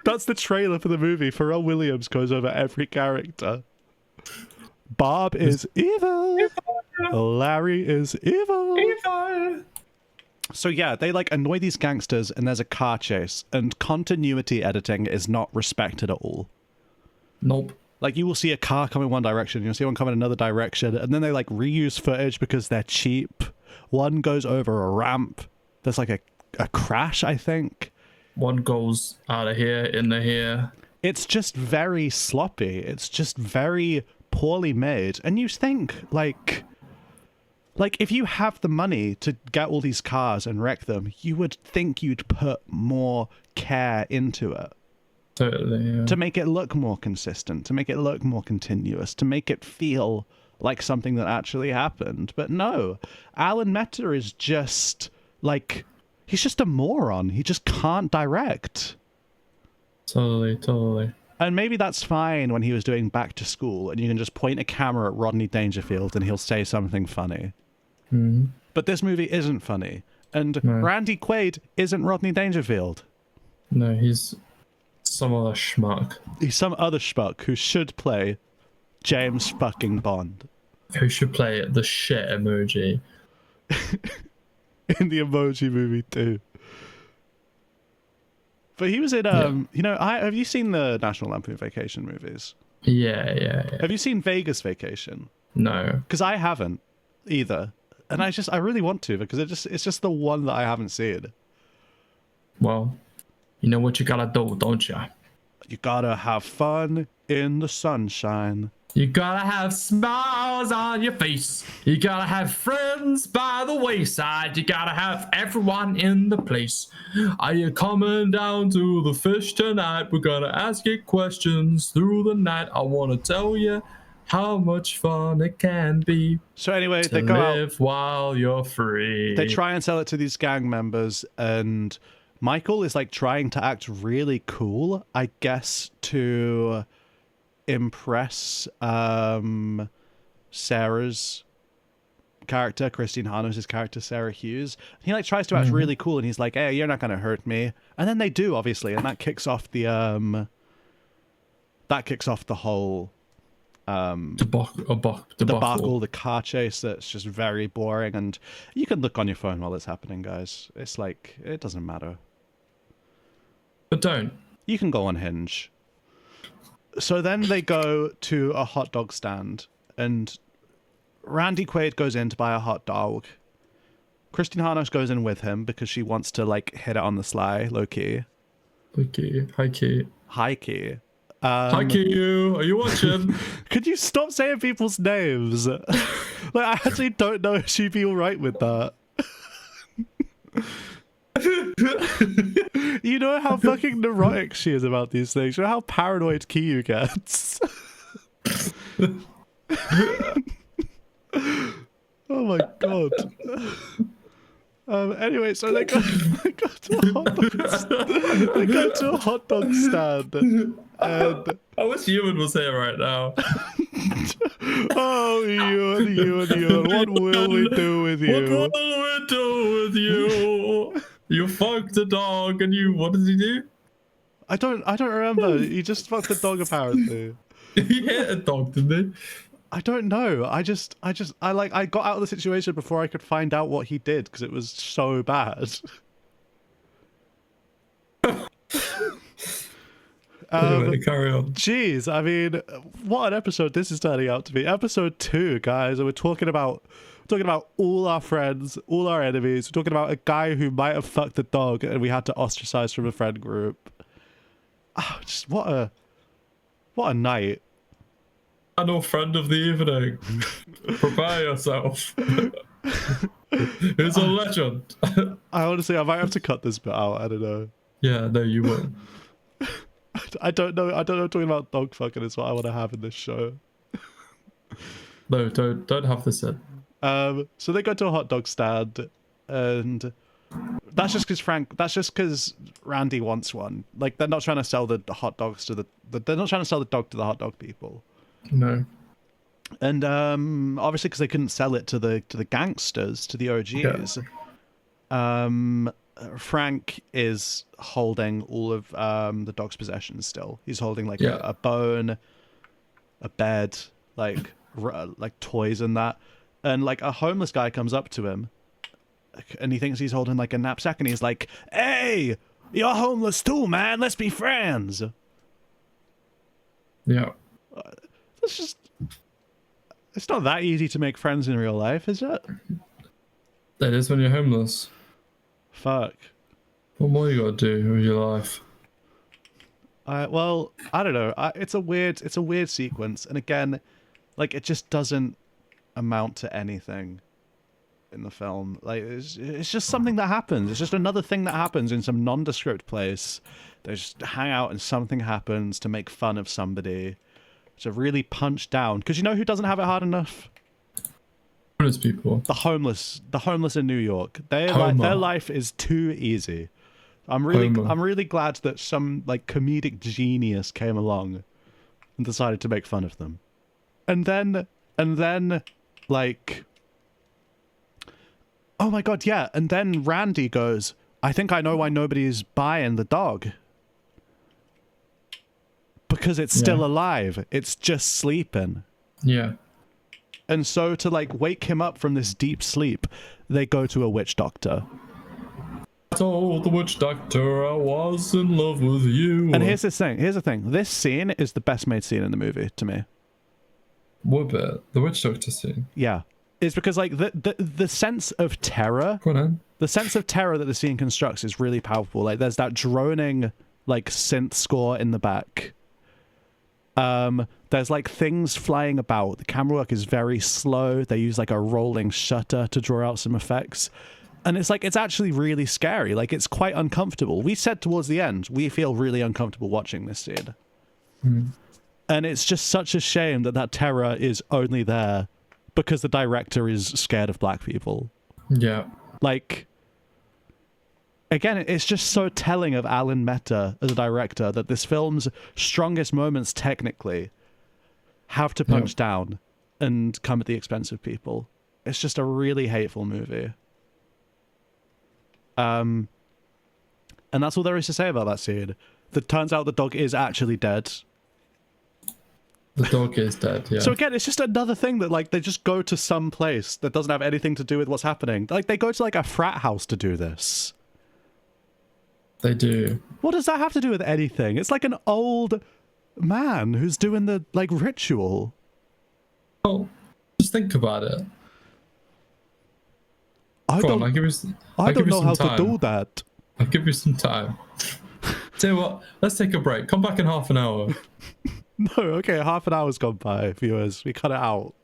That's the trailer for the movie. Pharrell Williams goes over every character. Bob is evil. Larry is evil. So yeah, they like annoy these gangsters, and there's a car chase, and continuity editing is not respected at all. Nope. Like, you will see a car come in one direction, you'll see one come in another direction, and then they like reuse footage because they're cheap. One goes over a ramp. There's like a crash, I think. One goes out of here, into here. It's just very sloppy. It's just very poorly made. And you think, like if you have the money to get all these cars and wreck them, you would think you'd put more care into it. Totally, yeah. To make it look more consistent, to make it look more continuous, to make it feel like something that actually happened. But no, Alan Meta is just, like, he's just a moron. He just can't direct. Totally. And maybe that's fine when he was doing Back to School, and you can just point a camera at Rodney Dangerfield and he'll say something funny. But this movie isn't funny. And Randy Quaid isn't Rodney Dangerfield. No, he's some other schmuck He's some other schmuck who should play James fucking Bond who should play the shit emoji. in the Emoji Movie too. But he was in you know, have you seen the National Lampoon Vacation movies? Yeah. Have you seen Vegas Vacation? No. Because I haven't either, and I really want to, because it's just the one that I haven't seen. Well, you know what you gotta do, don't you? You gotta have fun in the sunshine. You gotta have smiles on your face. You gotta have friends by the wayside. You gotta have everyone in the place. Are you coming down to the fish tonight? We're gonna ask you questions through the night. I wanna tell you how much fun it can be. So anyway, to they go live out. While you're free. They try and sell it to these gang members, and Michael is like trying to act really cool, I guess, to impress Sarah's character, Christine Harnos' character, Sarah Hughes. He like tries to act really cool, and he's like, "Hey, you're not gonna hurt me," and then they do, obviously, and that kicks off the whole debacle, the car chase that's just very boring. And you can look on your phone while it's happening, guys. It's like, it doesn't matter. But don't. You can go on Hinge. So then they go to a hot dog stand, and Randy Quaid goes in to buy a hot dog. Christine Harnos goes in with him because she wants to like hit it on the sly, low key. Okay, high key. High key. Hi, you. Are you watching? Could you stop saying people's names? Like, I actually don't know if she'd be all right with that. You know how fucking neurotic she is about these things. You know how paranoid Kiyu gets. Oh my god. Anyway, so they go to a hot dog stand. And I wish Ewan was here right now. oh, Ewan, what will we do with you? What will we do with you? You fucked the dog, and what did he do? I don't remember. He just fucked the dog, apparently. He hit a dog, didn't he? I don't know. I got out of the situation before I could find out what he did, because it was so bad. Anyway, carry on. Jeez, I mean, what an episode this is turning out to be. Episode 2, guys, and we're talking about all our friends, all our enemies. We're talking about a guy who might have fucked the dog and we had to ostracize from a friend group. Oh, just what a night. Final friend of the evening. Prepare yourself. He's a legend. I might have to cut this bit out. I don't know. Yeah, no, you won't. I don't know. Talking about dog fucking is what I want to have in this show. No, don't have this in. So they go to a hot dog stand, and that's just because Randy wants one. Like, they're not trying to sell the hot dogs to they're not trying to sell the dog to the hot dog people. No. And obviously because they couldn't sell it to the gangsters, to the OGs. Yeah. Frank is holding all of the dog's possessions still. He's holding like a bone, a bed, like toys and that. And like a homeless guy comes up to him, and he thinks he's holding like a knapsack, and he's like, "Hey, you're homeless too, man. Let's be friends." Yeah. It's not that easy to make friends in real life, is it? That is when you're homeless. Fuck. What more you gotta do with your life? Well, I don't know. It's a weird sequence, and again, like, it just doesn't amount to anything in the film. Like, it's just something that happens. It's just another thing that happens in some nondescript place. They just hang out and something happens to make fun of somebody, to really punch down. Because you know who doesn't have it hard enough? Homeless people. The homeless in New York. Their life is too easy. I'm really glad that some like comedic genius came along and decided to make fun of them. And then like, oh my god, yeah. And then Randy goes, "I think I know why nobody's buying the dog." because it's still alive. It's just sleeping. Yeah. And so to like wake him up from this deep sleep, they go to a witch doctor. I told the witch doctor I was in love with you. And here's the thing. This scene is the best made scene in the movie to me. What bit? The witch doctor scene? Yeah. It's because like the sense of terror, Go on. the sense of terror that the scene constructs is really powerful. Like there's that droning like synth score in the back. There's like things flying about. The camera work is very slow. They use like a rolling shutter to draw out some effects. And it's like, it's actually really scary. Like, it's quite uncomfortable. We said towards the end, we feel really uncomfortable watching this scene. Mm. And it's just such a shame that that terror is only there because the director is scared of black people. Yeah. Like, again, it's just so telling of Alan Mehta as a director that this film's strongest moments, technically, have to punch down and come at the expense of people. It's just a really hateful movie. And that's all there is to say about that scene. It turns out the dog is actually dead. The dog is dead, yeah. So again, it's just another thing that like they just go to some place that doesn't have anything to do with what's happening. Like they go to like a frat house to do this. They do. What does that have to do with anything? It's like an old man who's doing the like ritual. Well, just think about it. I Go don't, on, I don't know how time. to do that. I'll give you some time. Tell you what, let's take a break. Come back in half an hour. No, okay, half an hour's gone by, viewers. We cut it out.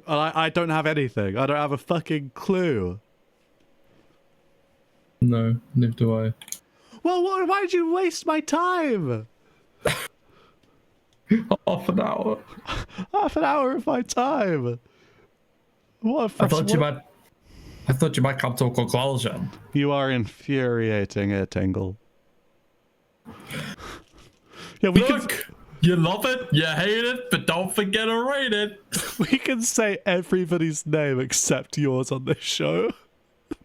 I don't have anything. I don't have a fucking clue. No, neither do I. Well, why did you waste my time? Half an hour. Half an hour of my time. What a I thought you might come to a conclusion. You are infuriating here, Tingle. Yeah, Look, you love it, you hate it, but don't forget to rate it. We can say everybody's name except yours on this show.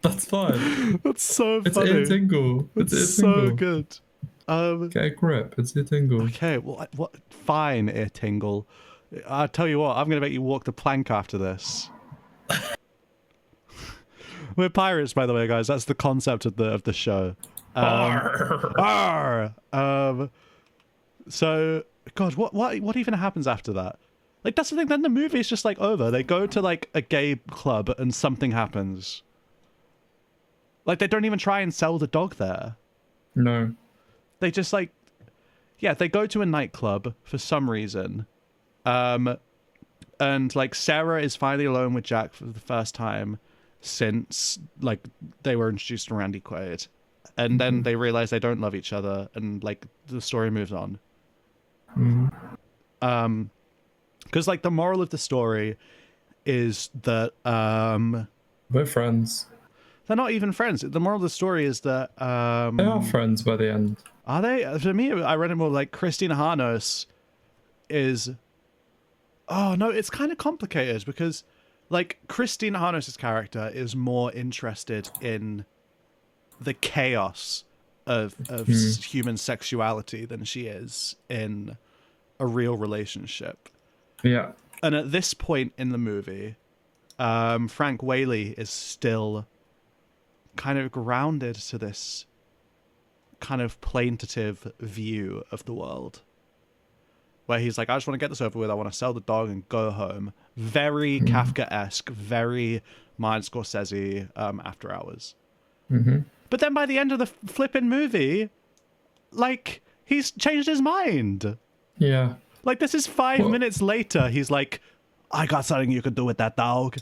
That's fine. That's so It's funny. a tingle. It's so good. Get a grip. It's a tingle. Okay, well, what? Fine, Ear Tingle. I'll tell you what, I'm going to make you walk the plank after this. We're pirates, by the way, guys. That's the concept of the show. Arr! So, God, what even happens after that? Like, that's the thing. Then the movie is just like over. They go to like a gay club and something happens. Like, they don't even try and sell the dog there. No. They just like, yeah, they go to a nightclub for some reason. And like Sarah is finally alone with Jack for the first time since like they were introduced to Randy Quaid. And then they realize they don't love each other and like the story moves on. Because like the moral of the story is that We're friends. they're not even friends. The moral of the story is that They are friends by the end. are they? For me, I read it more like Christine Harnos is. Oh no, it's kind of complicated because, like, Christine Harnos' character is more interested in the chaos of human sexuality than she is in a real relationship. Yeah. And at this point in the movie, Frank Whaley is still kind of grounded to this kind of plaintive view of the world. Where he's like, I just want to get this over with. I want to sell the dog and go home. Very Kafka-esque, very Martin Scorsese After Hours. But then by the end of the flipping movie, like, he's changed his mind. Yeah. Like, this is 5 minutes later. He's like, I got something you could do with that dog.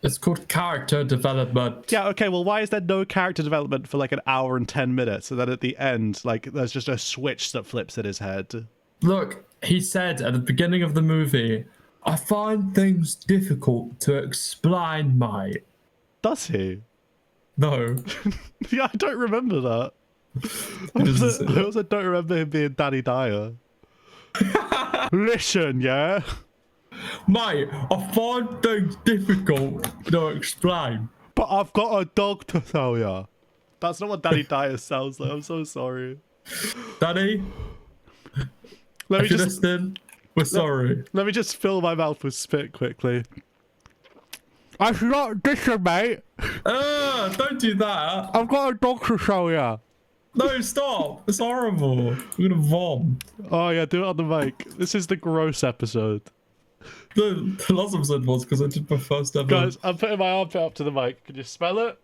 It's called character development. Yeah, okay, well, why is there no character development for like an hour and 10 minutes? And then at the end, like, there's just a switch that flips at his head. Look, he said at the beginning of the movie, I find things difficult to explain, mate. Does he? No. Yeah, I don't remember that. I also don't remember him being Danny Dyer. Listen, yeah? Mate, I find things difficult to explain. But I've got a dog to sell ya. That's not what Danny Dyer sounds like. I'm so sorry. Daddy, Let me if you're just listening, we're sorry. let me just fill my mouth with spit quickly. That's not dishing, mate. Don't do that. I've got a dog to show you. No, stop. It's horrible. We're gonna vom. Oh yeah, do it on the mic. This is the gross episode. The last episode was because I did my first ever. Guys, I'm putting my armpit up to the mic. Can you smell it?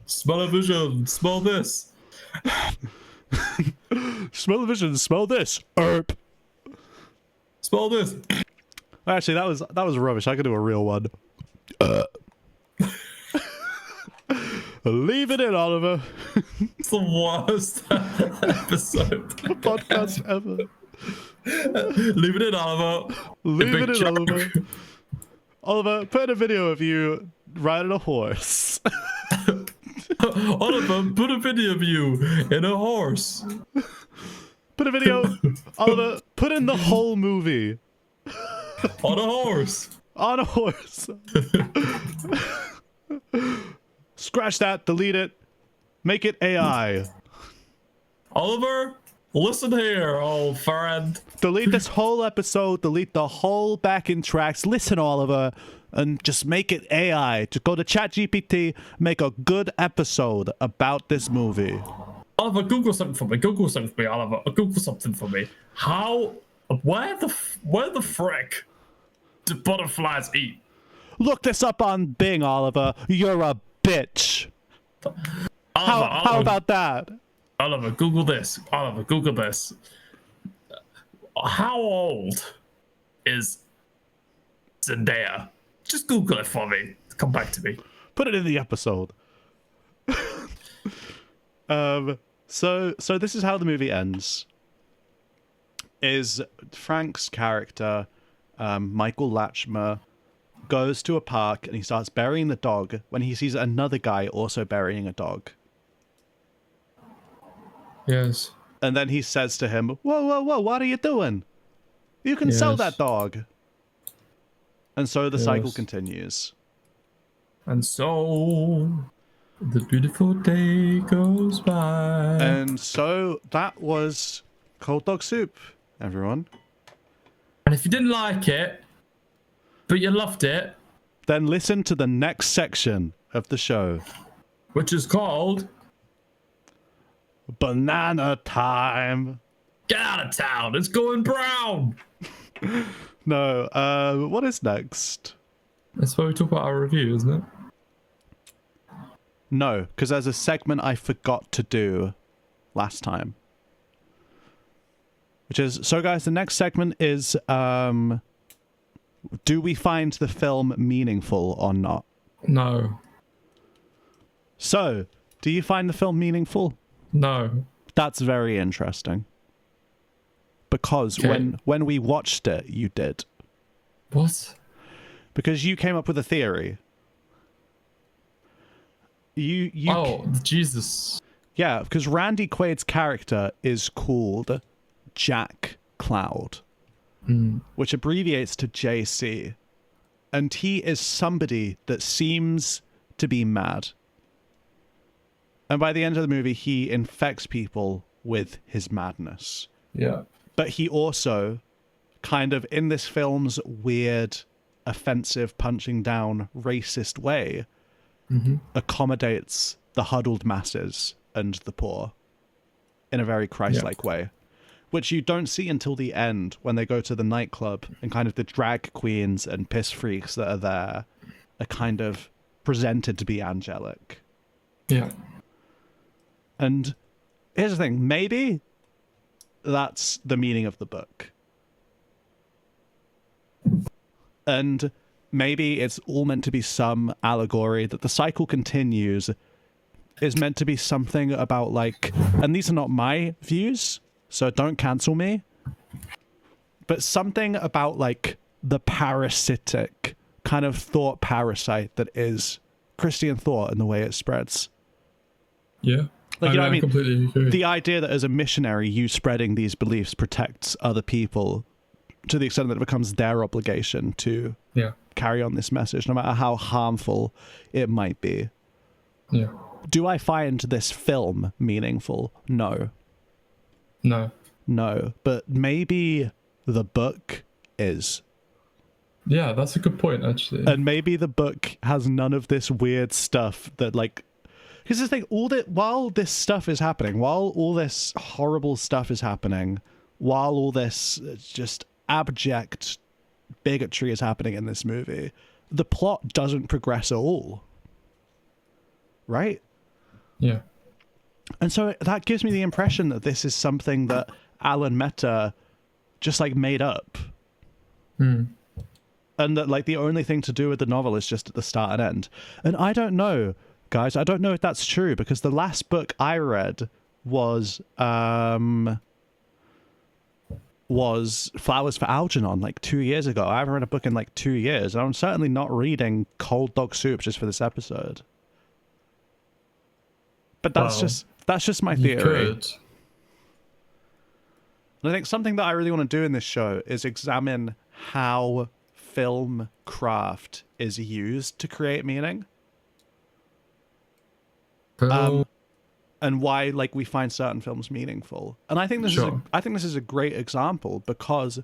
Smell-o-vision. Smell this. Smell the vision. Smell this. Erp. Smell this. Actually, that was rubbish. I could do a real one. Leave it in, Oliver. It's the worst episode. Podcast ever. Leave it in, Oliver. Leave Big it in, joke. Oliver. Oliver, put in a video of you riding a horse. Oliver, put a video of you in a horse. Put a video. Oliver, put in the whole movie. On a horse. On a horse. Scratch that, delete it, make it AI. Oliver, listen here, old friend. Delete this whole episode, delete the whole backing tracks. Listen, Oliver, and just make it AI. Just go to ChatGPT, make a good episode about this movie. Oliver, Google something for me. Google something for me, Oliver. Google something for me. Where the frick do butterflies eat? Look this up on Bing, Oliver. You're a bitch. How about that? Oliver, Google this. Oliver, Google this. How old is Zendaya? Just Google it for me. Come back to me. Put it in the episode. So this is how the movie ends. Is Frank's character, Michael Latchmer, goes to a park and he starts burying the dog when he sees another guy also burying a dog. Yes. And then he says to him, whoa, what are you doing? You can sell that dog. And so the cycle continues. And so the beautiful day goes by. And so that was Cold Dog Soup, everyone. And if you didn't like it, but you loved it, then listen to the next section of the show, which is called Banana Time. Get Out of Town. It's going brown. No, what is next? That's where we talk about our review, isn't it? No, because there's a segment I forgot to do last time. Which is, so guys, the next segment is, do we find the film meaningful or not? No. So, do you find the film meaningful? No. That's very interesting. Because when we watched it, you did. What? Because you came up with a theory. You Jesus. Yeah, because Randy Quaid's character is called Jack Cloud, which abbreviates to JC. And he is somebody that seems to be mad. And by the end of the movie, he infects people with his madness. Yeah. But he also, kind of in this film's weird, offensive, punching down, racist way, accommodates the huddled masses and the poor in a very Christ-like way, which you don't see until the end when they go to the nightclub and kind of the drag queens and piss freaks that are there are kind of presented to be angelic. Yeah. And here's the thing, maybe that's the meaning of the book. And maybe it's all meant to be some allegory that the cycle continues is meant to be something about like, and these are not my views, so don't cancel me, but something about like the parasitic kind of thought parasite that is Christian thought and the way it spreads. Yeah. Like, you know what I mean? Completely agree. The idea that as a missionary, you spreading these beliefs protects other people to the extent that it becomes their obligation to carry on this message, no matter how harmful it might be. Yeah. Do I find this film meaningful? No. No, but maybe the book is. Yeah, that's a good point, actually. And maybe the book has none of this weird stuff that, like, because the thing, while this stuff is happening, while all this horrible stuff is happening, while all this just abject bigotry is happening in this movie, the plot doesn't progress at all. Right? Yeah. And so that gives me the impression that this is something that Alan Mehta just like made up. And that like the only thing to do with the novel is just at the start and end. And I don't know, guys, I don't know if that's true, because the last book I read was Flowers for Algernon like 2 years ago. I haven't read a book in like 2 years, and I'm certainly not reading Cold Dog Soup just for this episode. But that's just my theory. Could. And I think something that I really want to do in this show is examine how film craft is used to create meaning. And why like we find certain films meaningful. And I think this is a great example, because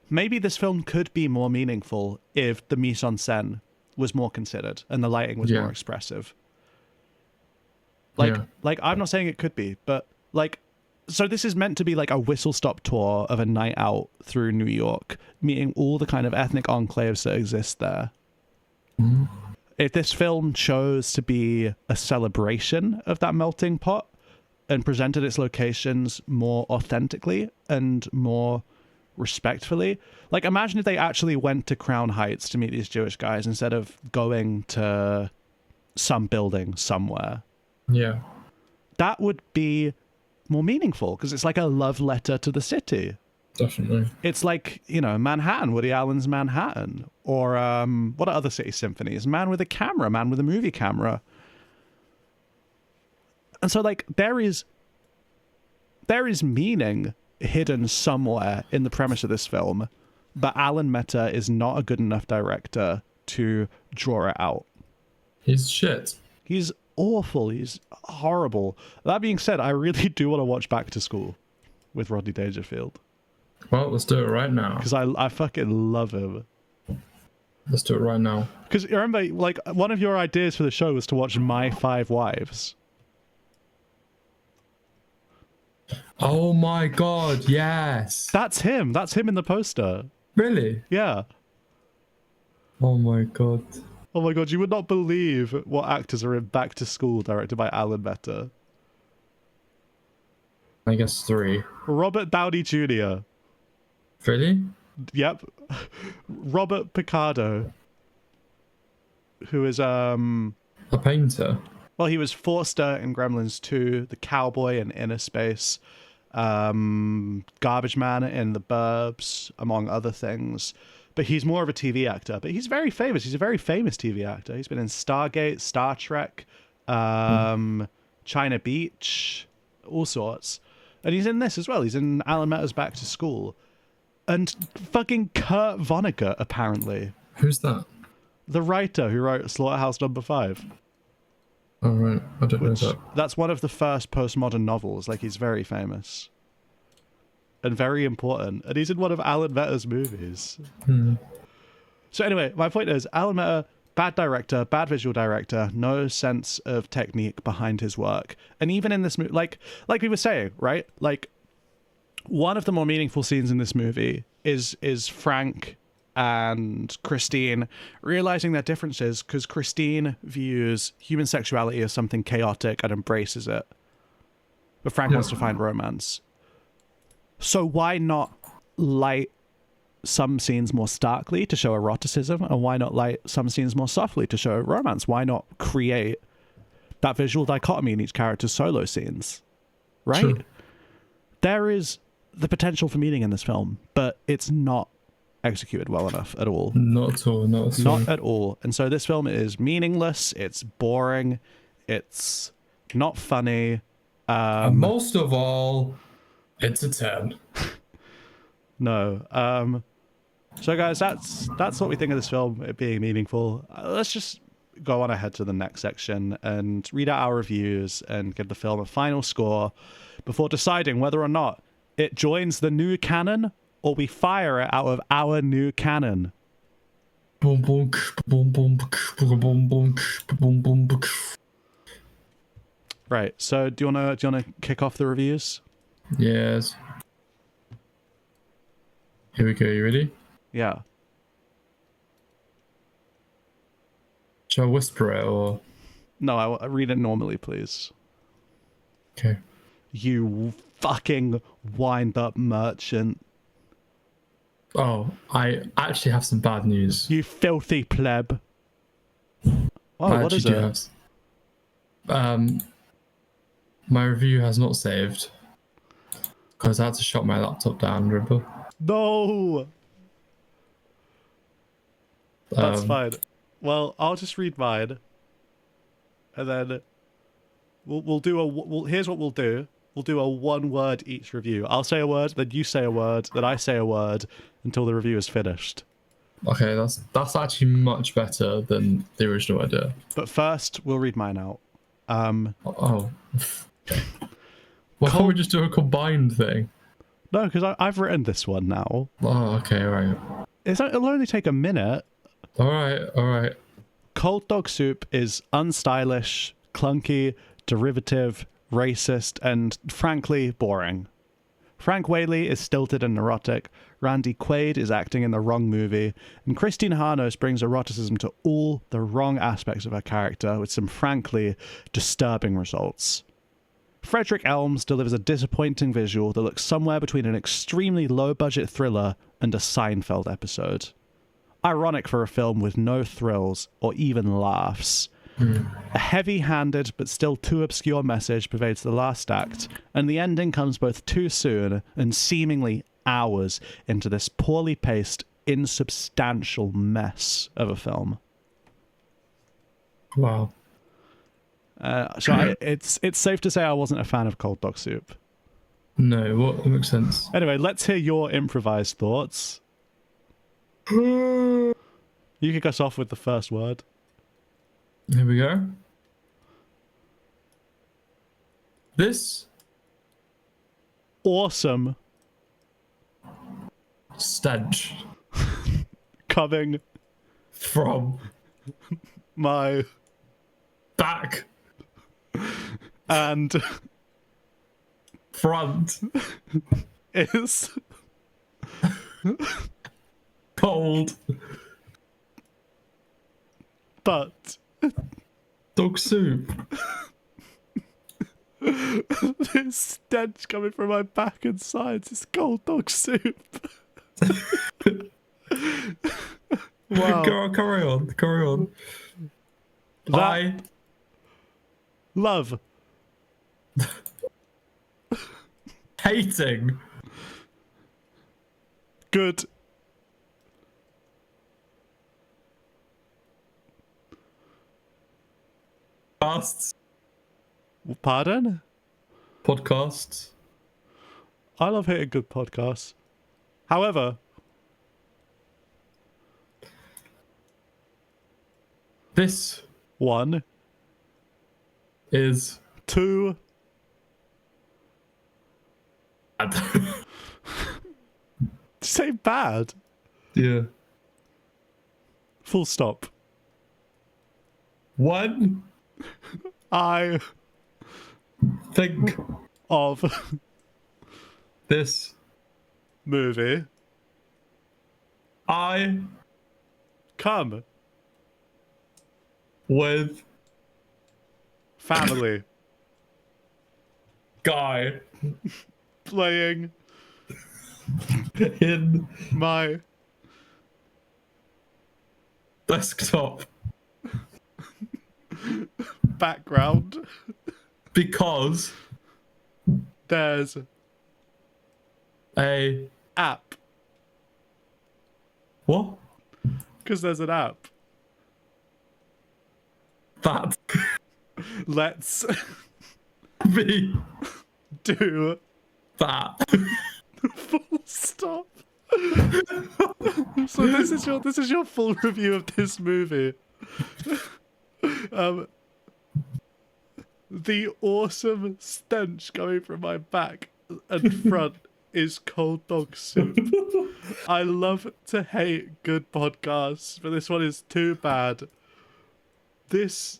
maybe this film could be more meaningful if the mise en scène was more considered and the lighting was more expressive. Like I'm not saying it could be, but like, so this is meant to be like a whistle-stop tour of a night out through New York, meeting all the kind of ethnic enclaves that exist there. If this film chose to be a celebration of that melting pot and presented its locations more authentically and more respectfully, like imagine if they actually went to Crown Heights to meet these Jewish guys instead of going to some building somewhere. Yeah. That would be more meaningful, because it's like a love letter to the city. Definitely. It's like, you know, Manhattan, Woody Allen's Manhattan, or what are other city symphonies? Man with a movie camera. And so like there is meaning hidden somewhere in the premise of this film, but Alan Mehta is not a good enough director to draw it out. He's shit. He's awful. He's horrible. That being said, I really do want to watch Back to School with Rodney Dangerfield. Well, let's do it right now. Because I fucking love him. Let's do it right now. Because remember, like, one of your ideas for the show was to watch My 5 Wives. Oh my god, yes. That's him. That's him in the poster. Really? Yeah. Oh my god. Oh my god, you would not believe what actors are in Back to School, directed by Alan Mehta. I guess 3. Robert Downey Jr. Really? Yep. Robert Picardo, who is a painter. Well, he was Forster in Gremlins 2, the cowboy in Inner Space, Garbage Man in The Burbs, among other things. But he's more of a TV actor. But he's very famous. He's a very famous TV actor. He's been in Stargate, Star Trek, China Beach, all sorts. And he's in this as well. He's in Alan Mehta's Back to School. And fucking Kurt Vonnegut, apparently. Who's that? The writer who wrote Slaughterhouse Number 5. Oh, right. I don't know that. That's one of the first postmodern novels. Like, he's very famous. And very important. And he's in one of Alan Mehta's movies. So anyway, my point is, Alan Mehta, bad director, bad visual director, no sense of technique behind his work. And even in this movie, like we were saying, right? Like, one of the more meaningful scenes in this movie is Frank and Christine realizing their differences, because Christine views human sexuality as something chaotic and embraces it. But Frank wants to find romance. So why not light some scenes more starkly to show eroticism, and why not light some scenes more softly to show romance? Why not create that visual dichotomy in each character's solo scenes? Right? True. There is the potential for meaning in this film, but it's not executed well enough at all. Not at all. Not at all. And so this film is meaningless. It's boring. It's not funny. And most of all, it's a 10. No. So guys, that's what we think of this film, it being meaningful. Let's just go on ahead to the next section and read out our reviews and give the film a final score before deciding whether or not it joins the new canon or we fire it out of our new canon. Boom, boom, boom, boom, boom, boom, boom, boom, boom. Right. So do you wanna kick off the reviews? Yes. Here we go. You ready? Yeah. Shall I whisper it or? No, I read it normally, please. Okay. You fucking wind-up merchant. Oh, I actually have some bad news. You filthy pleb. Oh, I what is actually it? do have. My review has not saved because I had to shut my laptop down. Remember? No. That's Um, fine. Well, I'll just read mine, and then we'll do a. Here's what we'll do. We'll do a one-word each review. I'll say a word, then you say a word, then I say a word until the review is finished. Okay, that's actually much better than the original idea. But first, we'll read mine out. Oh. Why can't we just do a combined thing? No, because I've written this one now. Oh, okay, right. It'll only take a minute. All right. Cold dog soup is unstylish, clunky, derivative, racist, and frankly boring. Frank Whaley is stilted and neurotic, Randy Quaid is acting in the wrong movie, and Christine Harnos brings eroticism to all the wrong aspects of her character with some frankly disturbing results. Frederick Elms delivers a disappointing visual that looks somewhere between an extremely low-budget thriller and a Seinfeld episode. Ironic for a film with no thrills or even laughs. A heavy-handed but still too obscure message pervades the last act, and the ending comes both too soon and seemingly hours into this poorly paced, insubstantial mess of a film. Wow. It's safe to say I wasn't a fan of Cold Dog Soup. No, what makes sense? Anyway, let's hear your improvised thoughts. You kick us off with the first word. Here we go. This Awesome. stench Coming from my back and front is cold but dog soup. this stench coming from my back and sides is cold dog soup. Wow. Carry on. I love hating good Pardon? podcasts. I love hitting good podcasts. However, This one, is two, bad. say bad. Yeah. Full stop. One I think of this movie I come with family guy playing in my desktop background because there's a app. what? Because there's an app. That Let's be do that. full stop. So this is your full review of this movie. The awesome stench coming from my back and front is cold dog soup. I love to hate good podcasts, but this one is too bad. This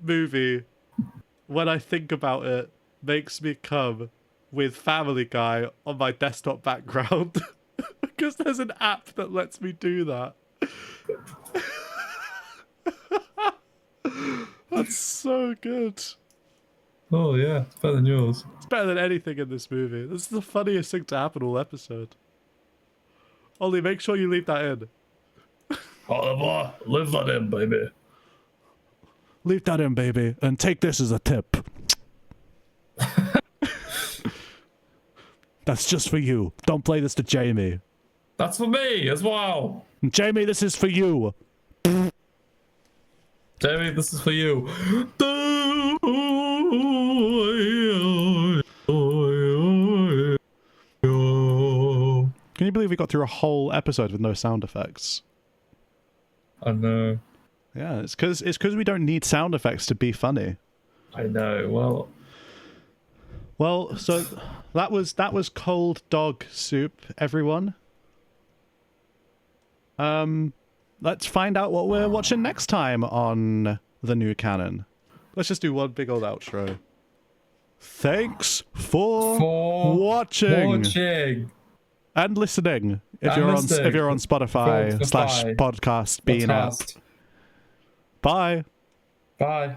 movie, when I think about it, makes me come with Family Guy on my desktop background. Because there's an app that lets me do that. That's so good. Oh yeah, it's better than yours. It's better than anything in this movie. This is the funniest thing to happen all episode. Ollie, make sure you leave that in. Oliver, leave that in, baby. Leave that in, baby, and take this as a tip. That's just for you. Don't play this to Jamie. That's for me as well. Jamie, this is for you. Jamie, this is for you. Can you believe we got through a whole episode with no sound effects? I know. Yeah, it's because we don't need sound effects to be funny. I know. Well, so that was cold dog soup, everyone. Let's find out what we're watching next time on the new Canon. Let's just do one big old outro. Thanks for watching and listening. If you're on Spotify /podcast being app. Bye. Bye.